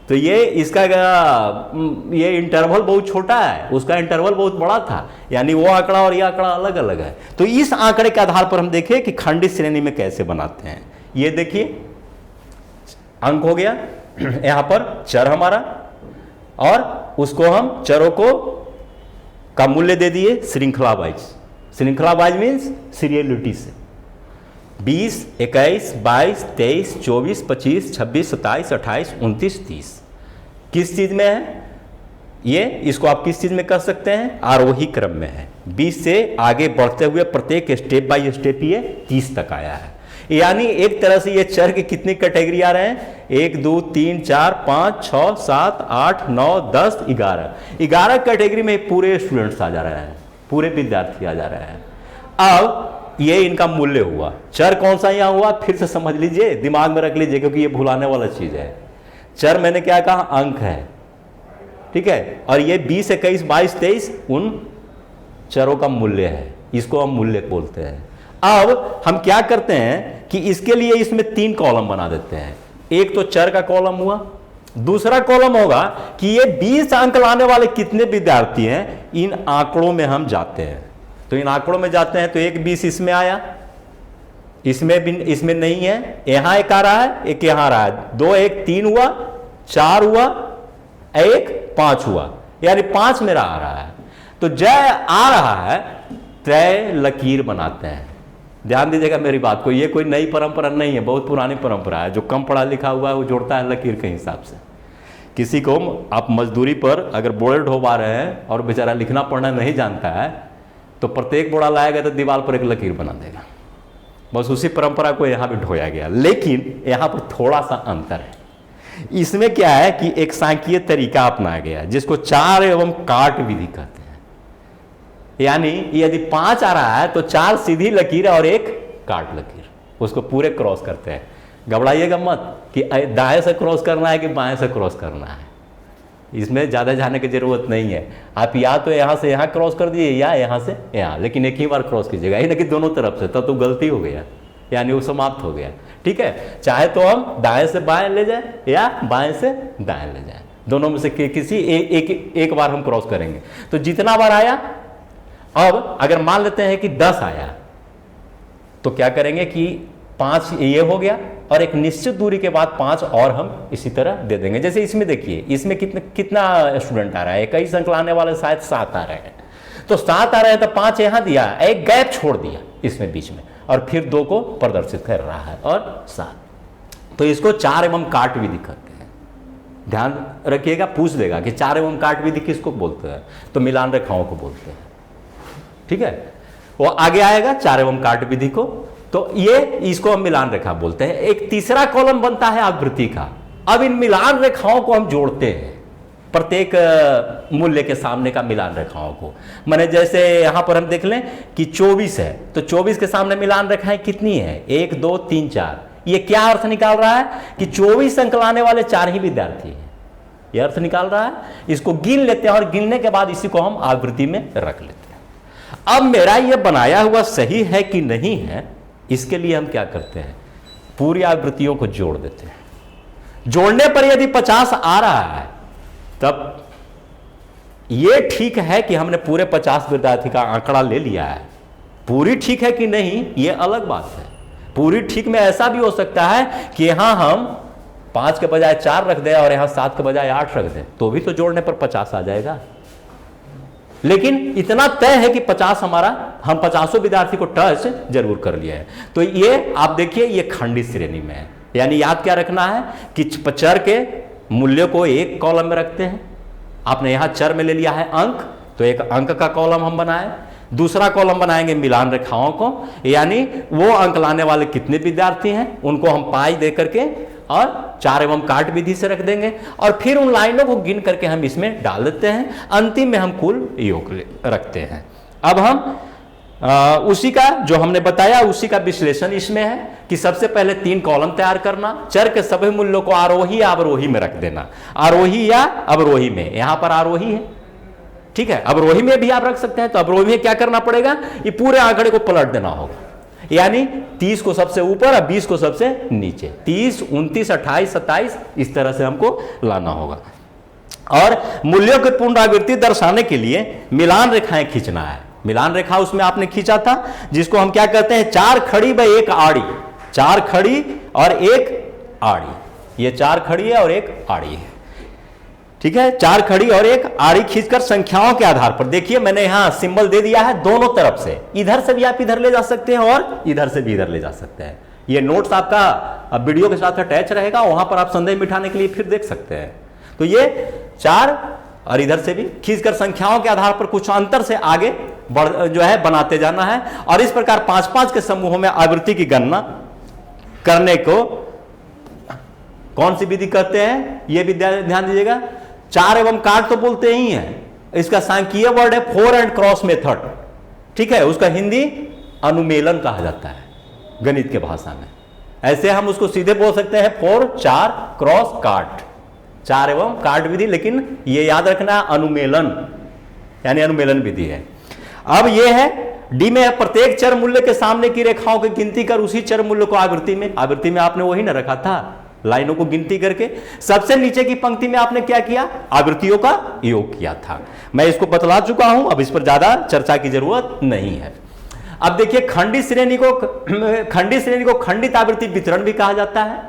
तो ये इसका ये इंटरवल बहुत छोटा है, उसका इंटरवल बहुत बड़ा था, यानी वो आंकड़ा और ये आंकड़ा अलग अलग है। तो इस आंकड़े के आधार पर हम देखें कि खंडित श्रेणी में कैसे बनाते हैं। ये देखिए अंक हो गया, यहां पर चर हमारा, और उसको हम चरों को का मूल्य दे दिए श्रृंखला वाइज। श्रृंखला वाइज मीन्स सीरियलिटी से 20, 21, 22, 23, 24, 25, 26, 27, 28, 29, 30 किस चीज में है ये? इसको आप किस चीज में कर सकते हैं? आरोही क्रम में है। 20 से आगे बढ़ते हुए प्रत्येक स्टेप बाय स्टेप ये 30 तक आया है। यानी एक तरह से ये चर की कितनी कैटेगरी आ रहे हैं? 1, 2, 3, 4, 5, 6, 7, 8, 9, 10, 11 कैटेगरी में पूरे स्टूडेंट्स आ जा रहे हैं, पूरे विद्यार्थी आ जा रहे हैं। अब ये इनका मूल्य हुआ। चर कौन सा यहां हुआ फिर से समझ लीजिए, दिमाग में रख लीजिए, क्योंकि ये भुलाने वाला चीज है। चर मैंने क्या कहा? अंक है, ठीक है, और ये 20, 21, 22, 23 उन चरों का मूल्य है, इसको हम मूल्य बोलते हैं। अब हम क्या करते हैं कि इसके लिए इसमें 3 कॉलम बना देते हैं। एक तो चर का कॉलम हुआ, दूसरा कॉलम होगा कि ये 20 अंक लाने वाले कितने विद्यार्थी हैं, इन आंकड़ों में हम जाते हैं। तो इन आंकड़ों में जाते हैं तो एक 20 इसमें आया, इसमें नहीं है, यहां एक आ रहा है, एक यहां आ रहा है, 2, 1, 3 हुआ, 4 हुआ, 1, 5 हुआ, यानी 5 मेरा आ रहा है। तो जय आ रहा है तय लकीर बनाते हैं। ध्यान दीजिएगा मेरी बात को, ये कोई नई परंपरा नहीं है, बहुत पुरानी परंपरा है। जो कम पढ़ा लिखा हुआ है वो जोड़ता है लकीर के हिसाब से। किसी को आप मजदूरी पर अगर बोड़े ढोबा रहे हैं और बेचारा लिखना पढ़ना नहीं जानता है, तो प्रत्येक बोड़ा लाएगा तो दीवार पर एक लकीर बना देगा। बस उसी परंपरा को यहां भी ढोया गया, लेकिन यहां पर थोड़ा सा अंतर है। इसमें क्या है कि एक सांख्यिकीय तरीका अपनाया गया जिसको 4 एवं काट विधि कहते हैं। यानी यदि 5 आ रहा है तो 4 सीधी लकीर और 1 काट लकीर, उसको पूरे क्रॉस करते हैं। घबराइएगा मत कि दाएं से क्रॉस करना है कि बाएं से क्रॉस करना है, इसमें ज़्यादा जाने की जरूरत नहीं है। आप या तो यहाँ से यहाँ क्रॉस कर दीजिए या यहाँ से यहाँ, लेकिन एक ही बार क्रॉस कीजिएगा, ये ना कि दोनों तरफ से, तब तो गलती हो गया, यानी वो समाप्त हो गया। ठीक है, चाहे तो हम दाएं से बाएं ले जाए या बाएं से दाएं ले जाए, दोनों में से किसी एक बार हम क्रॉस करेंगे। तो जितना बार आया, अब अगर मान लेते हैं कि 10 आया तो क्या करेंगे कि 5 ये हो गया और एक निश्चित दूरी के बाद 5 और हम इसी तरह दे देंगे। जैसे इसमें देखिए, इसमें कितना स्टूडेंट आ रहा है? 21 अंक लाने वाले शायद 7 आ रहे हैं, तो 7 आ रहे हैं तो 5 यहां दिया, एक गैप छोड़ दिया इसमें बीच में, और फिर 2 को प्रदर्शित कर रहा है और 7। तो इसको 4 एवं काट विधि कहते हैं। ध्यान रखिएगा, पूछ देगा कि 4 एवं काट विधि किसको बोलते हैं, तो मिलान रेखाओं को बोलते हैं। ठीक है, वो आगे आएगा 4 एवं काट विधि को, तो ये इसको हम मिलान रेखा बोलते हैं। एक तीसरा कॉलम बनता है आवृत्ति का। अब इन मिलान रेखाओं को हम जोड़ते हैं, प्रत्येक मूल्य के सामने का मिलान रेखाओं को। माने जैसे यहां पर हम देख लें कि 24 है, तो 24 के सामने मिलान रेखाएं कितनी है? 1, 2, 3, 4। ये क्या अर्थ निकाल रहा है कि 24 अंक लाने वाले 4 ही विद्यार्थी हैं, ये अर्थ निकाल रहा है। इसको गिन लेते हैं और गिनने के बाद इसी को हम आवृत्ति में रख लेते हैं। अब मेरा यह बनाया हुआ सही है कि नहीं है, इसके लिए हम क्या करते हैं? पूरी आवृत्तियों को जोड़ देते हैं। जोड़ने पर यदि 50 आ रहा है तब यह ठीक है कि हमने पूरे 50 विद्यार्थी का आंकड़ा ले लिया है। पूरी ठीक है कि नहीं, यह अलग बात है। पूरी ठीक में ऐसा भी हो सकता है कि यहां हम 5 के बजाय 4 रख दें और यहां 7 के बजाय 8 रख दें, तो भी तो जोड़ने पर 50 आ जाएगा। लेकिन इतना तय है कि 50 हमारा, हम 50 विद्यार्थी को टच जरूर कर लिया है। तो ये आप देखिए, ये खंडित श्रेणी में है। यानी याद क्या रखना है कि चर के मूल्य को एक कॉलम में रखते हैं। आपने यहां चर में ले लिया है अंक, तो एक अंक का कॉलम हम बनाए। दूसरा कॉलम बनाएंगे मिलान रेखाओं को, यानी वो अंक लाने वाले कितने विद्यार्थी हैं उनको हम पाई दे करके और 4 एवं काट विधि से रख देंगे, और फिर उन लाइनों को गिन करके हम इसमें डाल देते हैं। अंतिम में हम कुल योग रखते हैं। अब हम उसी का जो हमने बताया उसी का विश्लेषण इसमें है कि सबसे पहले 3 कॉलम तैयार करना, चर के सभी मूल्यों को आरोही या अवरोही में रख देना। आरोही या अवरोही में, यहां पर आरोही है, ठीक है, अवरोही में भी आप रख सकते हैं। तो अवरोही में क्या करना पड़ेगा, ये पूरे आंकड़े को पलट देना होगा, यानी 30 को सबसे ऊपर और 20 को सबसे नीचे, 30, 29, 28, 27 इस तरह से हमको लाना होगा। और मूल्यों की पुनरावृत्ति दर्शाने के लिए मिलान रेखाएं खींचना है। मिलान रेखा उसमें आपने खींचा था, जिसको हम क्या कहते हैं, 4 खड़ी व 1 आड़ी, 4 खड़ी और 1 आड़ी, ये 4 खड़ी है और 1 आड़ी है, ठीक है। 4 खड़ी और 1 आड़ी खींचकर संख्याओं के आधार पर, देखिए मैंने यहां सिंबल दे दिया है दोनों तरफ से, इधर से भी आप इधर ले जा सकते हैं और इधर से भी इधर ले जा सकते हैं। ये नोट्स आपका वीडियो के साथ अटैच रहेगा, वहां पर आप संदेह मिटाने के लिए फिर देख सकते हैं। तो ये 4 और इधर से भी खींचकर संख्याओं के आधार पर कुछ अंतर से आगे बढ़ जो है बनाते जाना है। और इस प्रकार 5-5 के समूहों में आवृत्ति की गणना करने को कौन सी विधि कहते हैं, यह भी ध्यान दीजिएगा। 4 एवं काट तो बोलते ही हैं, इसका सांख्यिकीय वर्ड है 4 एंड क्रॉस मेथड, ठीक है। उसका हिंदी अनुमेलन कहा जाता है गणित के भाषा में। ऐसे हम उसको सीधे बोल सकते हैं 4, 4 क्रॉस काट, 4 एवं काट विधि, लेकिन ये याद रखना अनुमेलन यानी अनुमेलन विधि है। अब यह है डी में प्रत्येक चर मूल्य के सामने की रेखाओं की गिनती कर उसी चर मूल्य को आवृत्ति में आपने वही ना रखा था, लाइनों को गिनती करके सबसे नीचे की पंक्ति में आपने क्या किया, आवृत्तियों का योग किया था। मैं इसको बतला चुका हूं, अब इस पर ज्यादा चर्चा की जरूरत नहीं है। अब देखिए खंडित श्रेणी को खंडित आवृत्ति वितरण भी कहा जाता है।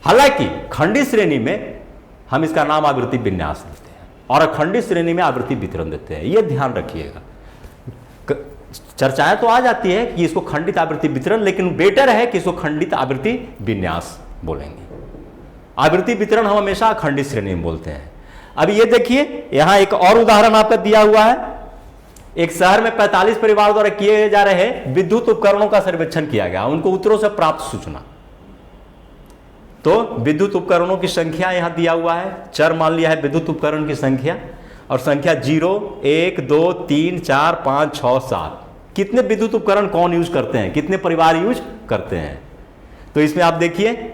हालांकि खंडित श्रेणी में हम इसका नाम आवृत्ति विन्यास देते हैं और अखंडित श्रेणी में आवृत्ति वितरण देते हैं, यह ध्यान रखिएगा। चर्चाएं तो आ जाती है कि इसको खंडित आवृत्ति वितरण, लेकिन बेटर है कि इसको खंडित आवृत्ति विन्यास बोलेंगे। आवृत्ति वितरण हम हमेशा अखंडित श्रेणी में बोलते हैं। अब ये देखिए यहां एक और उदाहरण आपका दिया हुआ है। एक शहर में 45 परिवार द्वारा किए जा रहे विद्युत उपकरणों का सर्वेक्षण किया गया, उनको उत्तरों से प्राप्त सूचना। तो विद्युत उपकरणों की संख्या यहां दिया हुआ है, चर मान लिया है विद्युत उपकरण की संख्या, और संख्या 0, 1, 2, 3, 4, 5, 6, 7। कितने विद्युत उपकरण कौन यूज करते हैं, कितने परिवार यूज करते हैं। तो इसमें आप देखिए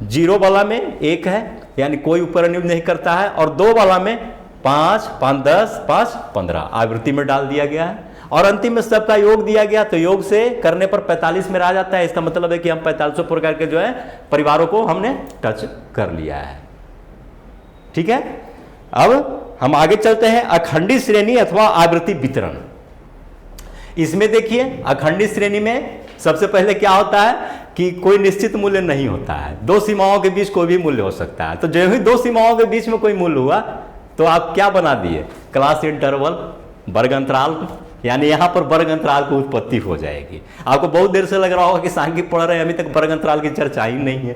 0 वाला में 1 है, यानी कोई उपकरण यूज नहीं करता है, और 2 वाला में 5, 5, 10, 5, 15 आवृत्ति में डाल दिया गया है, और अंतिम में सबका योग दिया गया। तो योग से करने पर 45 में रह जाता है। इसका मतलब है कि हम 4500 प्रकार के जो है परिवारों को हमने टच कर लिया है, ठीक है। अब हम आगे चलते हैं अखंडित श्रेणी अथवा आवृत्ति वितरण। इसमें देखिए अखंडित श्रेणी में सबसे पहले क्या होता है कि कोई निश्चित मूल्य नहीं होता है, 2 सीमाओं के बीच कोई भी मूल्य हो सकता है। तो जो ही 2 सीमाओं के बीच में कोई मूल्य हुआ तो आप क्या बना दिए, क्लास इंटरवल, वर्ग अंतराल, यानी यहां पर वर्ग अंतराल की उत्पत्ति हो जाएगी। आपको बहुत देर से लग रहा होगा कि सांख्यिकी पढ़ रहे हैं, अभी तक वर्ग अंतराल की चर्चा ही नहीं है।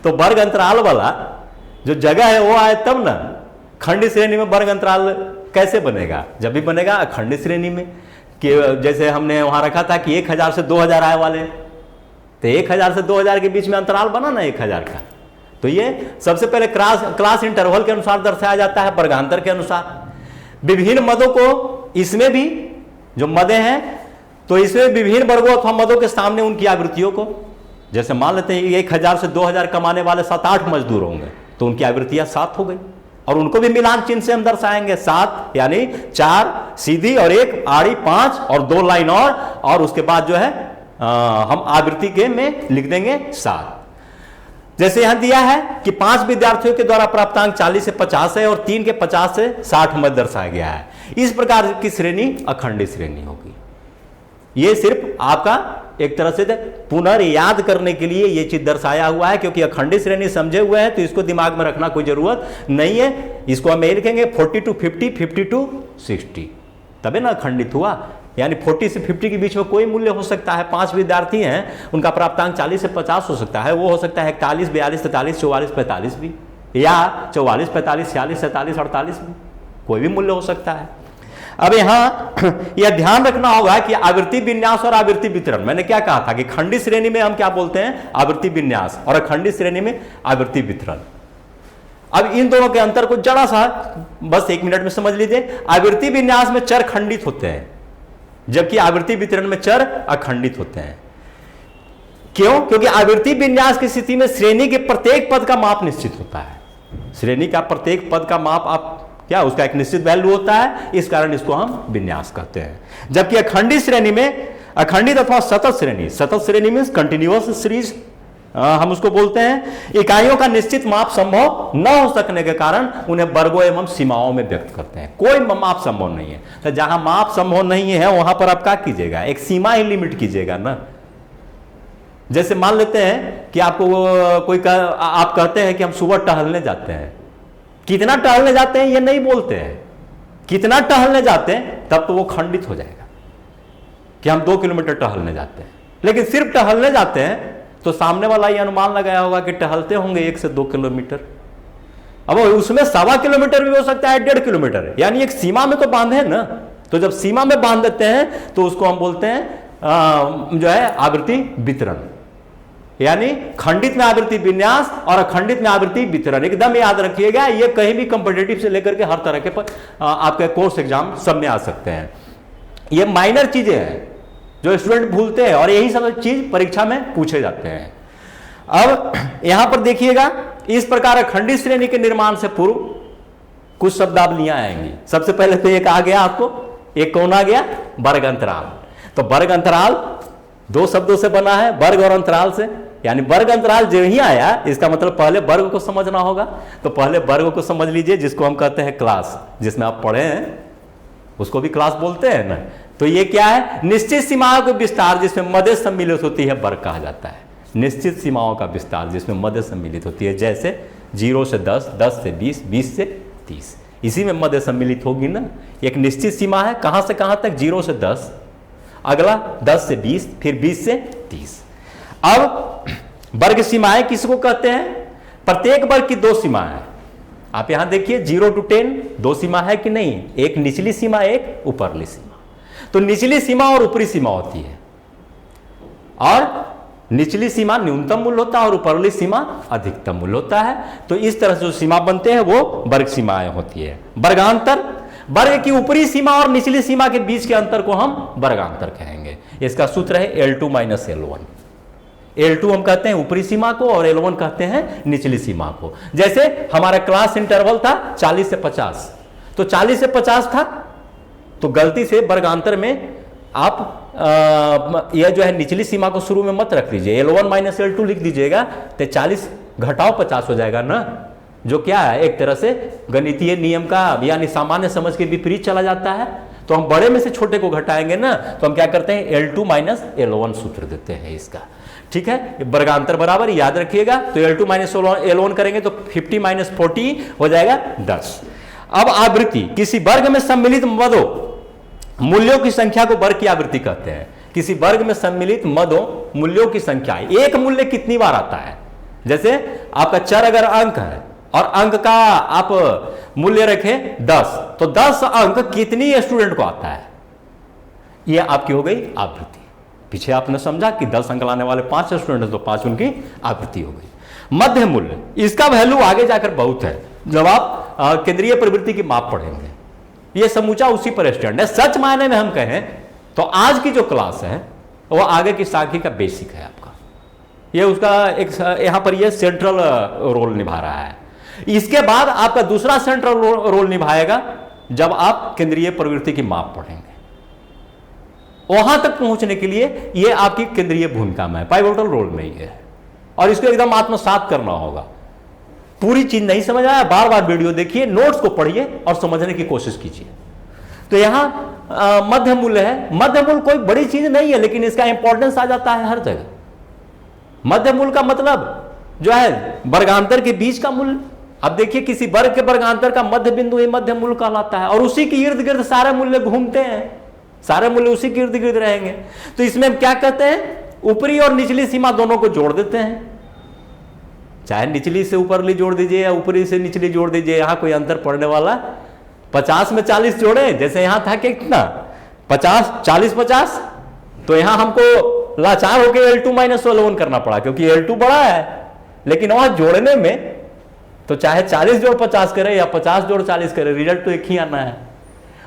तो वर्ग अंतराल वाला जो जगह है वो आए तब ना। खंडित श्रेणी में वर्ग अंतराल कैसे बनेगा, जब भी बनेगा अखंडित श्रेणी में, कि जैसे हमने वहां रखा था कि 1000 से 2000 आए वाले, तो 1000 से 2000 के बीच में अंतराल बना ना 1000 का। तो ये सबसे पहले क्लास इंटरवल के अनुसार दर्शाया जाता है, वर्गांतर के अनुसार। विभिन्न मदों को इसमें भी जो मदें हैं तो इसमें विभिन्न वर्गों अथवा मदों के सामने उनकी आवृत्तियों को, जैसे मान लेते हैं 1000 से 2000 कमाने वाले 7-8 मजदूर होंगे तो उनकी आवृत्तियां 7 हो गई, और उनको भी मिलान चिन्ह से हम दर्शाएंगे 7, यानी 4 सीधी और 1 आड़ी, 5 और 2 लाइन और उसके बाद जो है हम आवृत्ति के में लिख देंगे 7। जैसे यहां दिया है कि 5 विद्यार्थियों के द्वारा प्राप्तांक 40 से 50 है और 3 के 50 से 60 मध्य दर्शाया गया है। इस प्रकार की श्रेणी अखंडित श्रेणी होगी। यह सिर्फ आपका एक तरह से पुनर्याद करने के लिए यह चीज दर्शाया हुआ है, क्योंकि अखंडित श्रेणी समझे हुए हैं तो इसको दिमाग में रखना कोई जरूरत नहीं है। इसको हम यही लिखेंगे 40 to 50, 50 to 60, तबे ना अखंडित हुआ। यानी 40 से 50 के बीच में कोई मूल्य हो सकता है। 5 विद्यार्थी हैं, उनका प्राप्तांक 40 से 50 हो सकता है, वो हो सकता है 41, 42, 43, 44, 45 भी, या 44, 45, 46, 47, 48 भी, कोई भी मूल्य हो सकता है। अब यहां यह ध्यान रखना होगा कि आवृत्ति विन्यास और आवृत्ति वितरण, मैंने क्या कहा था कि खंडित श्रेणी में हम क्या बोलते हैं, आवृत्ति विन्यास, और अखंडित श्रेणी में आवृत्ति वितरण। अब इन दोनों के अंतर को जरा सा बस 1 मिनट में समझ लीजिए। आवृत्ति विन्यास में चर खंडित होते हैं, जबकि आवृत्ति वितरण में चर अखंडित होते हैं। क्यों? क्योंकि आवृत्ति विन्यास की स्थिति में श्रेणी के प्रत्येक पद का माप निश्चित होता है। श्रेणी का प्रत्येक पद का माप आप क्या उसका एक निश्चित वैल्यू होता है, इस कारण इसको हम विन्यास कहते हैं। जबकि अखंडित श्रेणी में, अखंडित अथवा सतत श्रेणी, सतत श्रेणी मीन्स कंटिन्यूअस सीरीज हम उसको बोलते हैं, इकाइयों का निश्चित माप संभव न हो सकने के कारण उन्हें वर्गों एवं सीमाओं में व्यक्त करते हैं। कोई माप संभव नहीं है, तो जहां माप संभव नहीं है वहां पर आप क्या कीजिएगा, एक सीमा ही लिमिट कीजिएगा ना। जैसे मान लेते हैं कि आपको कोई आप कहते हैं कि हम सुबह टहलने जाते हैं, कितना टहलने जाते हैं ये नहीं बोलते हैं, कितना टहलने जाते हैं, तब तो वो खंडित हो जाएगा कि हम 2 किलोमीटर टहलने जाते हैं। लेकिन सिर्फ टहलने जाते हैं तो सामने वाला ये अनुमान लगाया होगा कि टहलते होंगे 1 से 2 किलोमीटर। अब उसमें 1.25 किलोमीटर भी हो सकता है, 1.5 किलोमीटर, यानी एक सीमा में तो बांधे ना। तो जब सीमा में बांध देते हैं तो उसको हम बोलते हैं जो है आवृत्ति वितरण, यानी खंडित में आवृत्ति विन्यास और अखंडित में आवृत्ति वितरण। एकदम याद रखिएगा, ये कहीं भी कॉम्पिटिटिव से लेकर के हर तरह के आपके कोर्स एग्जाम सब में आ सकते हैं। ये माइनर चीजें हैं जो स्टूडेंट भूलते हैं और यही सब चीज परीक्षा में पूछे जाते हैं। अब यहां पर देखिएगा, इस प्रकार अखंडित श्रेणी के निर्माण से पूर्व कुछ शब्दावलियां आएंगी। सबसे पहले तो एक आ गया आपको, एक कौन आ गया, वर्ग अंतराल। तो वर्ग अंतराल 2 शब्दों से बना है, वर्ग और अंतराल से, यानी वर्ग अंतराल जो ही आया इसका मतलब पहले वर्ग को समझना होगा। तो पहले वर्ग को समझ लीजिए, जिसको हम कहते हैं क्लास, जिसमें आप पढ़े हैं उसको भी क्लास बोलते हैं ना। तो ये क्या है, निश्चित सीमाओं का विस्तार जिसमें मध्य सम्मिलित होती है वर्ग कहा जाता है। निश्चित सीमाओं का विस्तार जिसमें मध्य सम्मिलित होती है, जैसे 0 से 10, 10 से 20, 20 से 30, इसी में मध्य सम्मिलित होगी ना। एक निश्चित सीमा है, कहां से कहां तक, 0 से 10, अगला 10 से 20, फिर 20 से 30। अब वर्ग सीमाएं किसको कहते हैं, प्रत्येक वर्ग की 2 सीमाएं हैं। आप यहां देखिए 0 to 10 2 सीमा है कि नहीं, एक निचली सीमा, एक ऊपरली सीमा। तो निचली सीमा और ऊपरी सीमा होती है, और निचली सीमा न्यूनतम मूल्य होता है और ऊपरली सीमा अधिकतम मूल्य होता है। तो इस तरह से जो सीमा बनते हैं वो वर्ग सीमाएं होती है। वर्गांतर, वर्ग की ऊपरी सीमा और निचली सीमा के बीच के अंतर को हम वर्गांतर कहेंगे। इसका सूत्र है L2 - L1। L2 हम कहते हैं ऊपरी सीमा को और L1 कहते हैं निचली सीमा को। जैसे हमारा क्लास इंटरवल था 40 से 50, तो 40 से 50 था, तो गलती से वर्गांतर में आप यह जो है निचली सीमा को शुरू में मत रख लीजिए, L1 - L2 लिख दीजिएगा, तो 40 घटाओ 50 हो जाएगा ना, जो क्या है एक तरह से गणितीय नियम का यानी सामान्य समझ के विपरीत चला जाता है। तो हम बड़े में से छोटे को घटाएंगे ना, तो हम क्या करते हैं, L2 - L1 सूत्र देते हैं इसका। ठीक है, वर्गांतर बराबर याद रखिएगा। तो L2 - L1 करेंगे तो 50 - 40 हो जाएगा 10। अब आवृत्ति, किसी वर्ग में सम्मिलित मदों मूल्यों की संख्या को वर्ग की आवृत्ति कहते हैं। किसी वर्ग में सम्मिलित मदों मूल्यों की संख्या, एक मूल्य कितनी बार आता है। जैसे आपका चर अगर अंक है और अंक का आप मूल्य रखें 10, तो 10 अंक कितनी स्टूडेंट को आता है, यह आपकी हो गई आवृत्ति। पीछे आपने समझा कि 10 अंक लाने वाले 5 स्टूडेंट हैं तो 5 उनकी आवृत्ति हो गई। मध्य मूल्य, इसका वैल्यू आगे जाकर बहुत है जब आप केंद्रीय प्रवृत्ति की माप पढ़ेंगे। ये समूचा उसी पर स्टैंड है। सच मायने में हम कहें तो आज की जो क्लास है वो आगे की साखी का बेसिक है आपका, ये उसका एक यहां पर ये सेंट्रल रोल निभा रहा है। इसके बाद आपका दूसरा सेंट्रल रोल निभाएगा जब आप केंद्रीय प्रवृत्ति की माप पढ़ेंगे। वहां तक पहुंचने के लिए ये आपकी केंद्रीय भूमिका में है, पाइवोटल रोल में ही है, और इसको एकदम आत्मसात करना होगा। पूरी चीज नहीं समझ आया, बार बार वीडियो देखिए, नोट्स को पढ़िए और समझने की कोशिश कीजिए। तो यहां मध्य मूल्य है। मध्य मूल्य कोई बड़ी चीज नहीं है, लेकिन इसका इंपॉर्टेंस आ जाता है हर जगह। मध्य मूल्य का मतलब जो है वर्गांतर के बीच का मूल्य। अब देखिए किसी वर्ग के वर्गांतर का मध्य बिंदु ही मध्य मूल्य कहलाता है, और उसी के इर्द गिर्द सारे मूल्य घूमते हैं, सारे मूल्य उसी के इर्द गिर्द रहेंगे। तो इसमें क्या कहते हैं, ऊपरी और निचली सीमा दोनों को जोड़ देते हैं। चाहे निचली से ऊपरली जोड़ दीजिए या ऊपरी से निचली जोड़ दीजिए, यहां कोई अंतर पड़ने वाला। 50 में 40 जोड़े, जैसे यहां था कि कितना 50 40 50, तो यहां हमको लाचार होकर L2 - L1 करना पड़ा, क्योंकि L2 बड़ा है। लेकिन वहां जोड़ने में तो चाहे 40 जोड़ 50 करे या 50 जोड़ 40 करे, रिजल्ट तो एक ही आना है।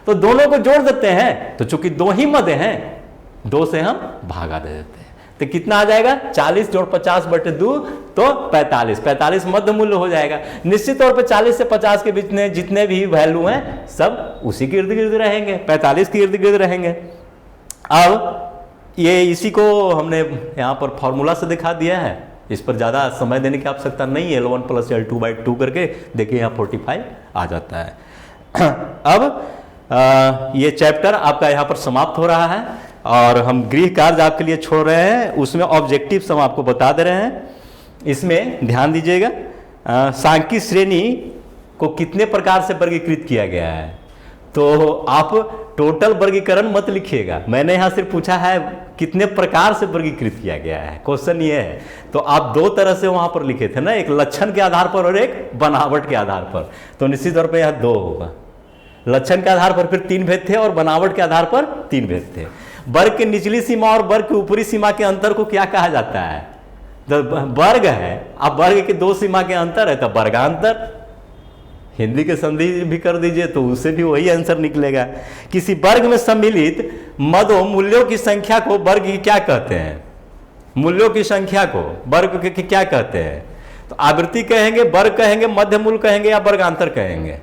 तो दोनों को जोड़ देते हैं, तो चूंकि 2 ही मद हैं, 2 से हम भागा दे देते हैं। तो कितना आ जाएगा 40 जोड़ 50 बटे 2 तो 45, 45 मध्य मूल्य हो जाएगा। निश्चित तौर पे 40 से 50 के बीच में जितने भी वैल्यू हैं सब उसी के इर्द गिर्द रहेंगे, 45 के इर्द गिर्द रहेंगे। अब ये इसी को हमने यहाँ पर फॉर्मूला से दिखा दिया है, इस पर ज़्यादा समय देने की आवश्यकता नहीं है। L1 + L2/2 करके देखिए यहाँ 45 आ जाता है। अब ये चैप्टर आपका यहाँ पर समाप्त हो रहा है और हम गृह कार्य आपके लिए छोड़ रहे हैं, उसमें ऑब्जेक्टिव्स हम आपको बता दे रहे हैं। इसमें ध्यान दीजिएगा, सांख्यिकी श्रेणी को कितने प्रकार से वर्गीकृत किया गया है, तो आप टोटल वर्गीकरण मत लिखिएगा, मैंने यहाँ सिर्फ पूछा है कितने प्रकार से वर्गीकृत किया गया है, क्वेश्चन ये है। तो आप दो तरह से वहाँ पर लिखे थे ना, एक लक्षण के आधार पर और एक बनावट के आधार पर, तो निश्चित तौर पर यहाँ 2 होगा। लक्षण के आधार पर फिर 3 भेद थे और बनावट के आधार पर 3 भेद थे। वर्ग की निचली सीमा और वर्ग की ऊपरी सीमा के अंतर को क्या कहा जाता है, तो वर्ग है। अब वर्ग के 2 सीमा के अंतर है तो वर्गांतर, हिंदी के संधि भी कर दीजिए तो उससे भी वही आंसर निकलेगा। किसी वर्ग में सम्मिलित मदों मूल्यों की संख्या को वर्ग की क्या कहते हैं, मूल्यों की संख्या को वर्ग की क्या कहते हैं, तो आवृत्ति कहेंगे, वर्ग कहेंगे, मध्य मूल्य कहेंगे या वर्गांतर कहेंगे।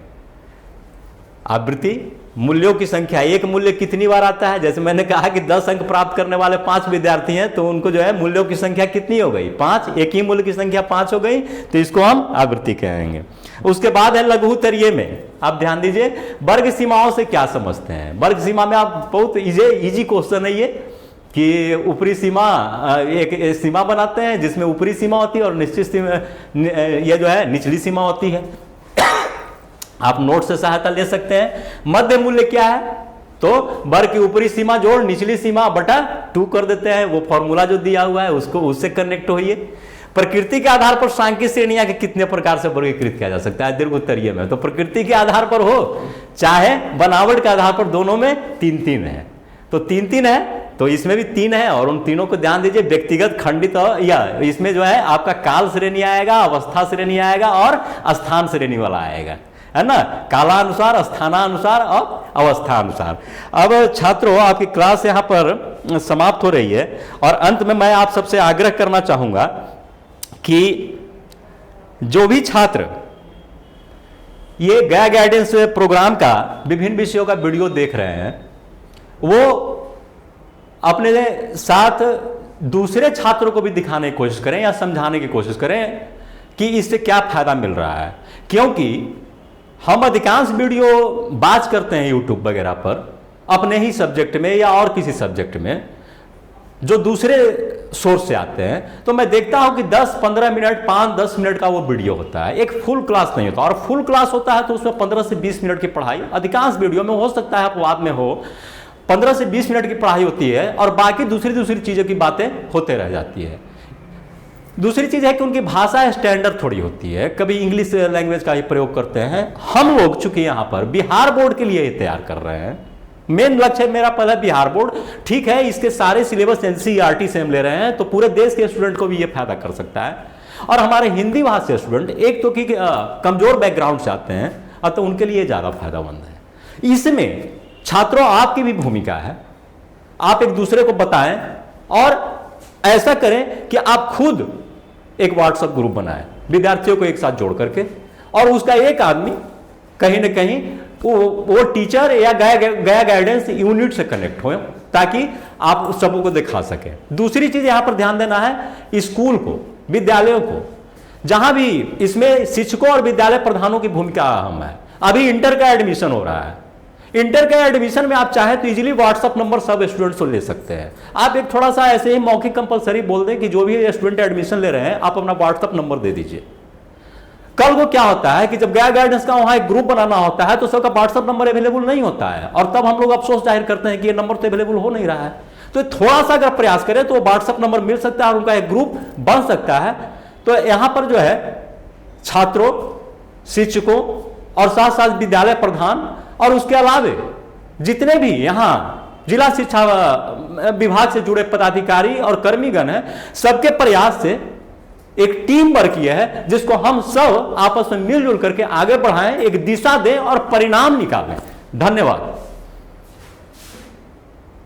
आवृत्ति मूल्यों की संख्या, एक मूल्य कितनी बार आता है, जैसे मैंने कहा कि 10 अंक प्राप्त करने वाले 5 विद्यार्थी हैं तो उनको जो है मूल्यों की संख्या कितनी हो गई, 5, एक ही मूल्य की संख्या 5 हो गई, तो इसको हम आवृत्ति कहेंगे। उसके बाद है लघुत्तरीय में, आप ध्यान दीजिए वर्ग सीमाओं से क्या समझते हैं। वर्ग सीमा में आप बहुत इजी क्वेश्चन है ये कि ऊपरी सीमा, एक सीमा बनाते हैं जिसमें ऊपरी सीमा होती है और निश्चित सीमा, ये जो है निचली सीमा होती है। आप नोट से सहायता ले सकते हैं। मध्य मूल्य क्या है, तो वर्ग की ऊपरी सीमा जोड़ निचली सीमा बटा 2 कर देते हैं, वो फॉर्मूला जो दिया हुआ है उसको उससे कनेक्ट होइए। प्रकृति के आधार पर सांख्यिकी श्रेणियां के कितने प्रकार से वर्गीकृत किया जा सकता है दीर्घोत्तरीय में, तो प्रकृति के आधार पर हो चाहे बनावट के आधार पर, दोनों में 3-3 है, तो 3-3 है, तो इसमें भी 3 है। और उन तीनों को ध्यान दीजिए, व्यक्तिगत, खंडित, या इसमें जो है आपका काल श्रेणी आएगा, अवस्था श्रेणी आएगा और स्थान श्रेणी वाला आएगा, है ना, कालानुसार, स्थानानुसार और अवस्थानुसार। अब छात्रों आपकी क्लास यहाँ पर समाप्त हो रही है और अंत में मैं आप सबसे आग्रह करना चाहूंगा कि जो भी छात्र ये गया गाइडेंस प्रोग्राम का विभिन्न विषयों का वीडियो देख रहे हैं, वो अपने साथ दूसरे छात्रों को भी दिखाने की कोशिश करें या समझाने की कोशिश करें कि इससे क्या फायदा मिल रहा है। क्योंकि हम अधिकांश वीडियो बात करते हैं यूट्यूब वगैरह पर अपने ही सब्जेक्ट में या और किसी सब्जेक्ट में जो दूसरे सोर्स से आते हैं, तो मैं देखता हूं कि 10-15 मिनट, 5-10 मिनट का वो वीडियो होता है, एक फुल क्लास नहीं होता। और फुल क्लास होता है तो उसमें 15 से 20 मिनट की पढ़ाई अधिकांश वीडियो में, हो सकता है अपवाद में हो, 15 से 20 मिनट की पढ़ाई होती है और बाकी दूसरी चीजों की बातें होते रह जाती है। दूसरी चीज है कि उनकी भाषा स्टैंडर्ड थोड़ी होती है, कभी इंग्लिश लैंग्वेज का ही प्रयोग करते हैं। हम लोग चूंकि यहाँ पर बिहार बोर्ड के लिए तैयार कर रहे हैं, मेन लक्ष्य मेरा पहला बिहार बोर्ड, ठीक है, इसके सारे सिलेबस NCERT से हम ले रहे हैं तो पूरे देश के स्टूडेंट को भी ये फायदा कर सकता है। और हमारे हिंदी भाषी स्टूडेंट एक तो कि कमजोर बैकग्राउंड से आते हैं, अतः उनके लिए ज्यादा फायदामंद है। इसमें छात्रों आपकी भी भूमिका है, आप एक दूसरे को बताएं और ऐसा करें कि आप खुद एक व्हाट्सएप ग्रुप बनाएं विद्यार्थियों को एक साथ जोड़ करके, और उसका एक आदमी कहीं ना कहीं वो टीचर या गया गाइडेंस यूनिट से कनेक्ट हो, ताकि आप सबों को दिखा सकें। दूसरी चीज यहां पर ध्यान देना है स्कूल को, विद्यालयों को, जहां भी इसमें शिक्षकों और विद्यालय प्रधानों की भूमिका अहम है। अभी इंटर का एडमिशन हो रहा है, इंटर के एडमिशन में आप चाहे तो इजीली व्हाट्सएप नंबर सब स्टूडेंट्स को ले सकते हैं। आप एक थोड़ा सा ऐसे ही मौखिक कंपलसरी बोल दें कि जो भी स्टूडेंट एडमिशन ले रहे हैं आप अपना व्हाट्सएप नंबर दे दीजिए। कल को क्या होता है कि जब गया गाइडेंस का वहां एक ग्रुप बनाना होता है तो सबका व्हाट्सएप नंबर अवेलेबल नहीं होता है, और तब हम लोग अफसोस जाहिर करते हैं कि ये नंबर तो अवेलेबल हो नहीं रहा है। तो थोड़ा सा अगर प्रयास करें तो व्हाट्सएप नंबर मिल सकता है और उनका एक ग्रुप बन सकता है। तो यहां पर जो है छात्रों, शिक्षकों और साथ साथ विद्यालय प्रधान और उसके अलावे जितने भी यहाँ जिला शिक्षा विभाग से जुड़े पदाधिकारी और कर्मीगण हैं, सबके प्रयास से एक टीम वर्क यह है जिसको हम सब आपस में मिलजुल करके आगे बढ़ाएं, एक दिशा दें और परिणाम निकालें। धन्यवाद।